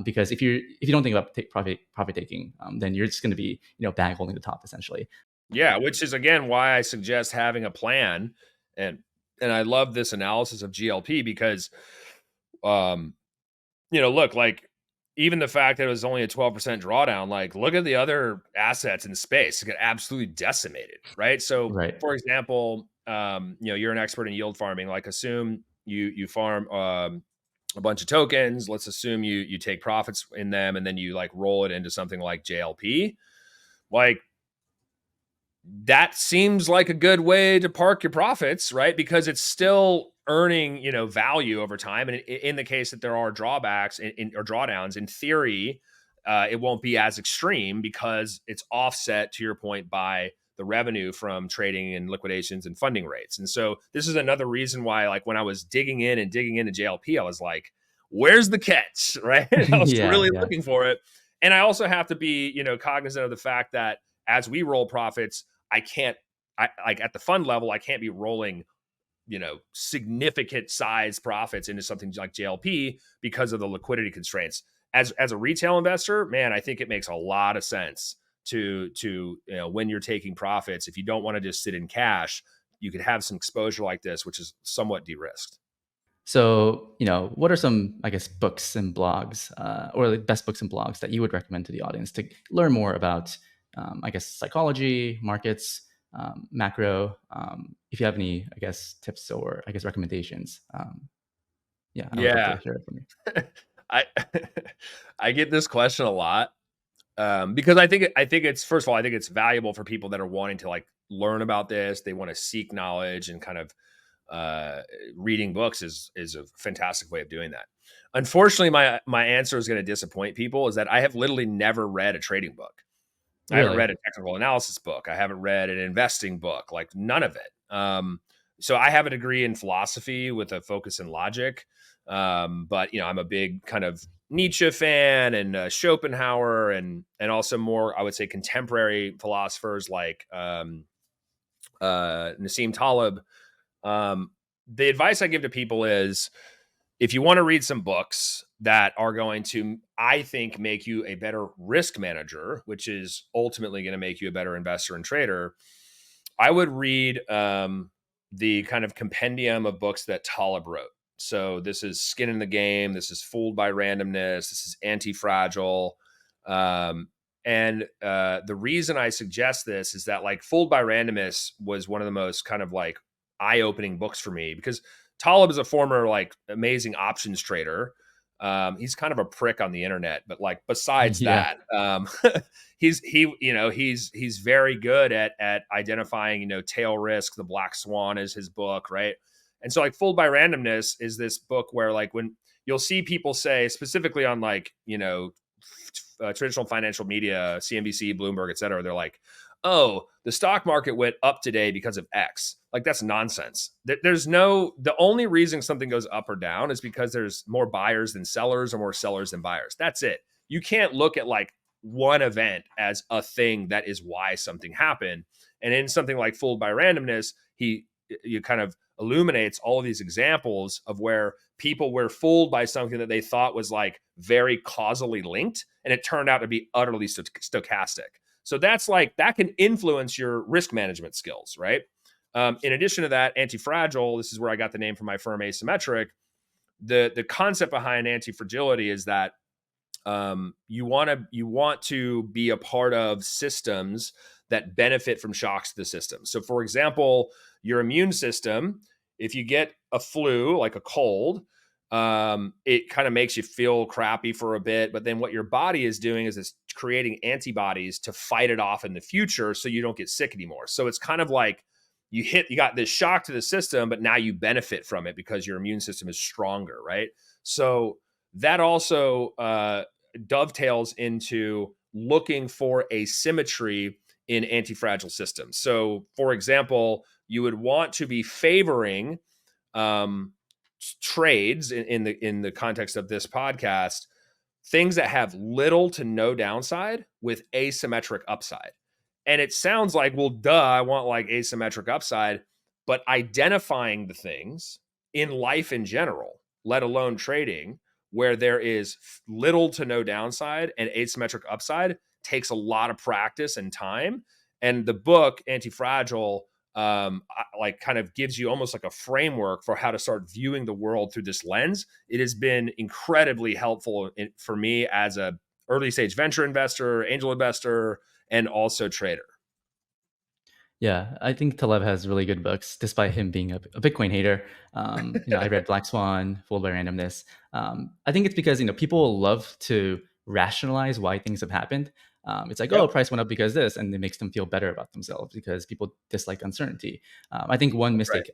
Speaker 1: Because if you don't think about profit taking, then you're just going to be, bag holding the top essentially.
Speaker 2: Yeah, which is again why I suggest having a plan. And I love this analysis of GLP because um look, like even the fact that it was only a 12% drawdown, like look at the other assets in space, it got absolutely decimated, right? So
Speaker 1: Right.
Speaker 2: for example, you're an expert in yield farming, like assume you farm a bunch of tokens. Let's assume you take profits in them and then you like roll it into something like JLP. Like that seems like a good way to park your profits, right? Because it's still earning, value over time. And in the case that there are drawbacks or drawdowns, in theory, it won't be as extreme because it's offset, to your point, by the revenue from trading and liquidations and funding rates. And so this is another reason why, like when I was digging into JLP, I was like, where's the catch, right? I was
Speaker 1: Yeah,
Speaker 2: really
Speaker 1: yeah.
Speaker 2: looking for it. And I also have to be, cognizant of the fact that as we roll profits, I can't, like at the fund level, I can't be rolling, significant size profits into something like JLP because of the liquidity constraints. As a retail investor, man, I think it makes a lot of sense to when you're taking profits, if you don't want to just sit in cash, you could have some exposure like this, which is somewhat de-risked.
Speaker 1: So, what are some, I guess, books and blogs, or the best books and blogs that you would recommend to the audience to learn more about, I guess, psychology, markets, macro? If you have any, I guess, tips or, I guess, recommendations, yeah, I would love to
Speaker 2: Yeah.
Speaker 1: hear it from you.
Speaker 2: I I get this question a lot. Because I think it's, first of all, I think it's valuable for people that are wanting to like learn about this. They want to seek knowledge, and kind of reading books is a fantastic way of doing that. Unfortunately, my answer is going to disappoint people. Is that I have literally never read a trading book. I haven't
Speaker 1: Really?
Speaker 2: read a technical analysis book. I haven't read an investing book, like none of it. So I have a degree in philosophy with a focus in logic. But I'm a big kind of Nietzsche fan, and Schopenhauer, and also more, I would say, contemporary philosophers like Nassim Taleb. The advice I give to people is, if you want to read some books that are going to, I think, make you a better risk manager, which is ultimately going to make you a better investor and trader, I would read the kind of compendium of books that Taleb wrote. So this is Skin in the Game. This is Fooled by Randomness. This is Anti-Fragile. And the reason I suggest this is that, like, Fooled by Randomness was one of the most kind of like eye-opening books for me, because Taleb is a former like amazing options trader. He's kind of a prick on the internet, but like besides
Speaker 1: Yeah.
Speaker 2: that, he's very good at identifying, tail risk. The Black Swan is his book, right? And so like Fooled by Randomness is this book where, like, when you'll see people say, specifically on like, traditional financial media, CNBC, Bloomberg, et cetera, they're like, oh, the stock market went up today because of X. Like, that's nonsense. The only reason something goes up or down is because there's more buyers than sellers, or more sellers than buyers. That's it. You can't look at like one event as a thing that is why something happened. And in something like Fooled by Randomness, you kind of illuminates all of these examples of where people were fooled by something that they thought was like very causally linked, and it turned out to be utterly stochastic. So that's like, that can influence your risk management skills, right? In addition to that, Anti-Fragile, this is where I got the name from my firm, Asymmetric. The concept behind anti-fragility is that you want to be a part of systems that benefit from shocks to the system. So, for example, your immune system, if you get a flu, like a cold, it kind of makes you feel crappy for a bit, but then what your body is doing is it's creating antibodies to fight it off in the future, so you don't get sick anymore. So it's kind of like you got this shock to the system, but now you benefit from it because your immune system is stronger, right? So that also dovetails into looking for asymmetry in anti-fragile systems. So, for example, you would want to be favoring trades in the context of this podcast things that have little to no downside with asymmetric upside. And it sounds like, well, duh, I want like asymmetric upside, but identifying the things in life in general, let alone trading, where there is little to no downside and asymmetric upside takes a lot of practice and time. And the book, Anti-Fragile, like kind of gives you almost like a framework for how to start viewing the world through this lens. It has been incredibly helpful for me as a early stage venture investor, angel investor, and also trader.
Speaker 1: Yeah, I think Taleb has really good books, despite him being a Bitcoin hater. I read Black Swan, Fooled by Randomness. I think it's because people love to rationalize why things have happened. It's like, oh,
Speaker 2: Yep.
Speaker 1: price went up because this, and it makes them feel better about themselves because people dislike uncertainty. I think one
Speaker 2: Right.
Speaker 1: mistake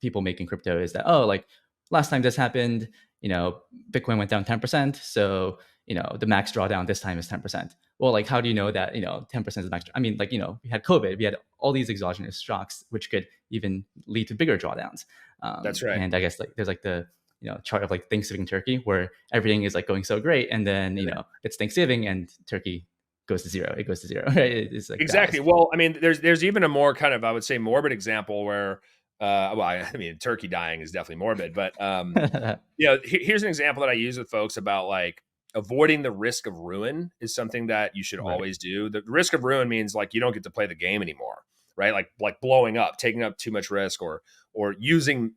Speaker 1: people make in crypto is that, oh, like last time this happened, Bitcoin went down 10%, so the max drawdown this time is 10%. Well, like, how do you know that 10% is max? I mean, like, we had COVID, we had all these exogenous shocks, which could even lead to bigger drawdowns.
Speaker 2: That's right.
Speaker 1: And I guess like there's like the chart of like Thanksgiving turkey where everything is like going so great, and then
Speaker 2: And then,
Speaker 1: it's Thanksgiving and turkey goes to zero. It goes to zero, right? It's like
Speaker 2: exactly.
Speaker 1: dies.
Speaker 2: Well, I mean, there's even a more kind of, I would say, morbid example where, well, I mean, turkey dying is definitely morbid, but here's an example that I use with folks about like avoiding the risk of ruin is something that you should
Speaker 1: Right.
Speaker 2: always do. The risk of ruin means like you don't get to play the game anymore, right? Like blowing up, taking up too much risk, or using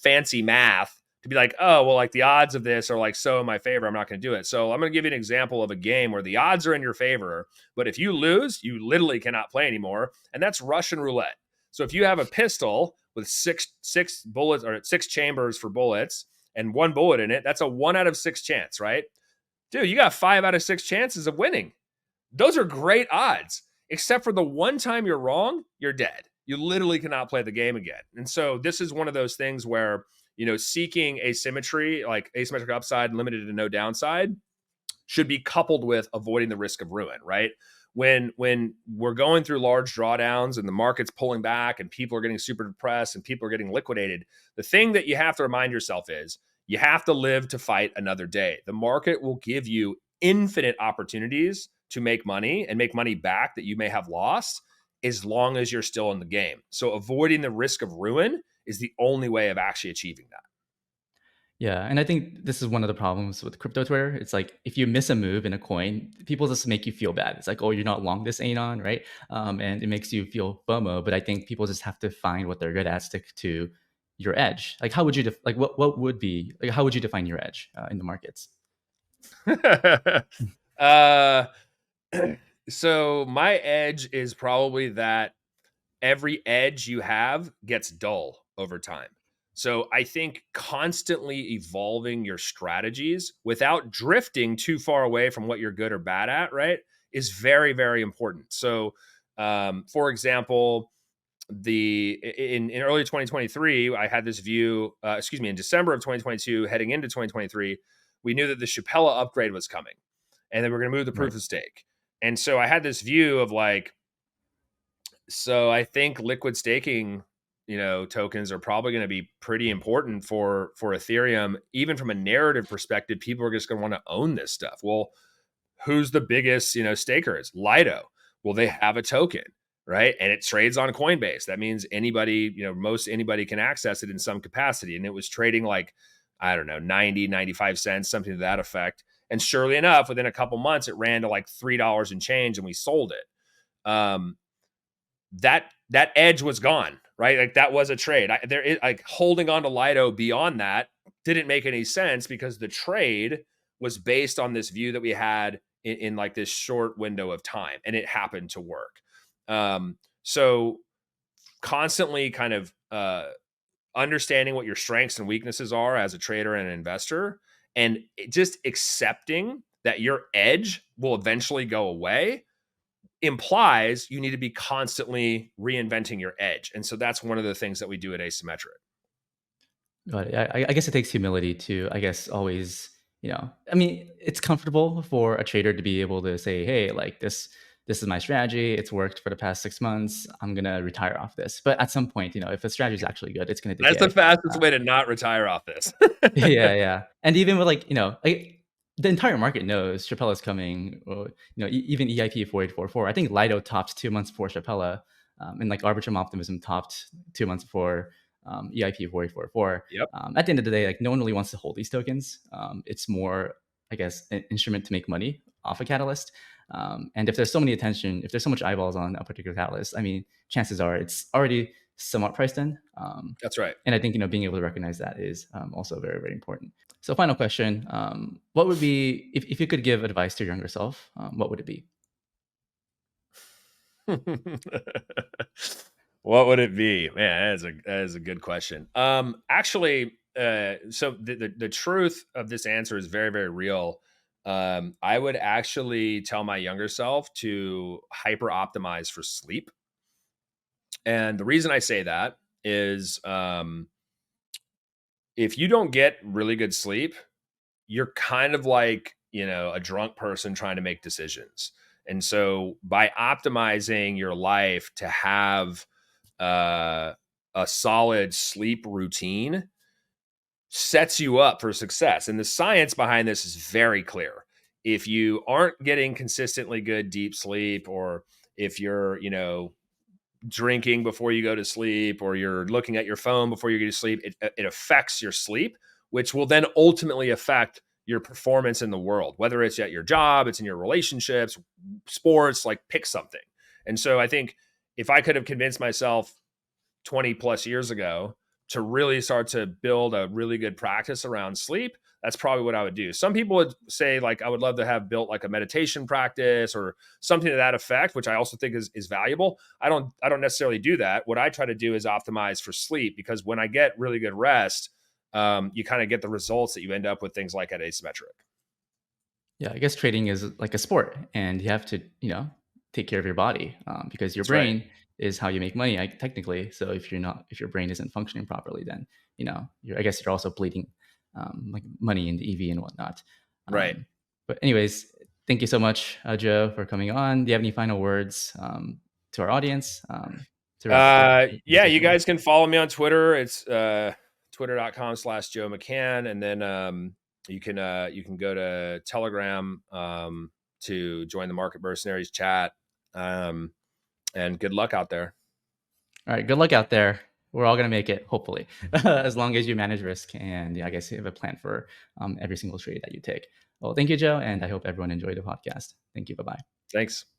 Speaker 2: fancy math to be like, oh, well, like the odds of this are like so in my favor, I'm not going to do it. So I'm going to give you an example of a game where the odds are in your favor, but if you lose, you literally cannot play anymore, and that's Russian roulette. So if you have a pistol with six bullets or six chambers for bullets and one bullet in it, that's a 1 out of 6 chance, right? Dude, you got 5 out of 6 chances of winning. Those are great odds, except for the one time you're wrong, you're dead. You literally cannot play the game again. And so this is one of those things where, seeking asymmetry, like asymmetric upside and limited to no downside, should be coupled with avoiding the risk of ruin, right? When we're going through large drawdowns and the market's pulling back and people are getting super depressed and people are getting liquidated, the thing that you have to remind yourself is you have to live to fight another day. The market will give you infinite opportunities to make money and make money back that you may have lost as long as you're still in the game. So avoiding the risk of ruin is the only way of actually achieving that.
Speaker 1: Yeah, and I think this is one of the problems with crypto Twitter. It's like if you miss a move in a coin, people just make you feel bad. It's like, oh, you're not long this anon, right? And it makes you feel FOMO. But I think people just have to find what they're good at, stick to your edge. Like, how would you like what would be like? How would you define your edge in the markets?
Speaker 2: uh, so my edge is probably that every edge you have gets dull over time. So I think constantly evolving your strategies without drifting too far away from what you're good or bad at, right, is very, very important. So, for example, in early 2023, I had this view. In December of 2022, heading into 2023, we knew that the Shapella upgrade was coming, and then we're going to move the
Speaker 1: Right.
Speaker 2: proof of stake. And so I had this view of like, so I think liquid staking, tokens are probably going to be pretty important for Ethereum. Even from a narrative perspective, people are just going to want to own this stuff. Well, who's the biggest, stakers? Lido. Well, they have a token, right? And it trades on Coinbase. That means anybody, most anybody can access it in some capacity. And it was trading like, I don't know, 90, 95 cents, something to that effect. And surely enough, within a couple months, it ran to like $3 and change, and we sold it. That edge was gone, right? Like that was a trade. There is like holding on to Lido beyond that didn't make any sense because the trade was based on this view that we had in like this short window of time, and it happened to work. So constantly kind of understanding what your strengths and weaknesses are as a trader and an investor, and just accepting that your edge will eventually go away implies you need to be constantly reinventing your edge. And so that's one of the things that we do at Asymmetric.
Speaker 1: Got it. I guess it takes humility to, I guess, always, I mean, it's comfortable for a trader to be able to say, hey, like this is my strategy. It's worked for the past 6 months. I'm going to retire off this. But at some point, if the strategy is actually good, it's going to
Speaker 2: That's the
Speaker 1: decay.
Speaker 2: fastest
Speaker 1: Uh,
Speaker 2: way to not retire off this.
Speaker 1: yeah, yeah. And even with like, the entire market knows Chappelle is coming. Or, even EIP 4844. I think Lido topped 2 months before Chappelle, and like Arbitrum Optimism topped 2 months before EIP 4844.
Speaker 2: Yep,
Speaker 1: At the end of the day, like no one really wants to hold these tokens. It's more, I guess, an instrument to make money off a catalyst. And if there's so many attention, if there's so much eyeballs on a particular catalyst, I mean, chances are it's already somewhat priced in.
Speaker 2: that's right.
Speaker 1: And I think being able to recognize that is also very, very important. So, final question: what would be, if you could give advice to your younger self? What would it be?
Speaker 2: What would it be? Man, that is a good question. Actually, so the truth of this answer is very, very real. I would actually tell my younger self to hyper optimize for sleep. And the reason I say that is, if you don't get really good sleep, you're kind of like, a drunk person trying to make decisions. And so by optimizing your life to have uh, a solid sleep routine sets you up for success. And the science behind this is very clear. If you aren't getting consistently good deep sleep, or if you're, drinking before you go to sleep, or you're looking at your phone before you go to sleep, it affects your sleep, which will then ultimately affect your performance in the world, whether it's at your job, it's in your relationships, sports, like pick something. And so I think if I could have convinced myself 20 plus years ago to really start to build a really good practice around sleep, that's probably what I would do. Some people would say, like, I would love to have built like a meditation practice or something to that effect, which I also think is valuable. I don't necessarily do that. What I try to do is optimize for sleep, because when I get really good rest, you kind of get the results that you end up with things like at Asymmetric.
Speaker 1: Yeah, I guess trading is like a sport, and you have to, take care of your body, because your
Speaker 2: That's right.
Speaker 1: brain is how you make money, technically. So if your brain isn't functioning properly, then I guess you're also bleeding like money in the EV and whatnot.
Speaker 2: Right.
Speaker 1: But anyways, thank you so much, Joe, for coming on. Do you have any final words to our audience to wrap up the
Speaker 2: Yeah, you
Speaker 1: conversation?
Speaker 2: guys can follow me on Twitter. It's twitter.com/Joe McCann. And then you can go to Telegram to join the Market Mercenaries chat. And good luck out there.
Speaker 1: All right, good luck out there. We're all gonna make it, hopefully, as long as you manage risk and, yeah, I guess you have a plan for every single trade that you take. Well, thank you, Joe, and I hope everyone enjoyed the podcast. Thank you. Bye bye.
Speaker 2: Thanks.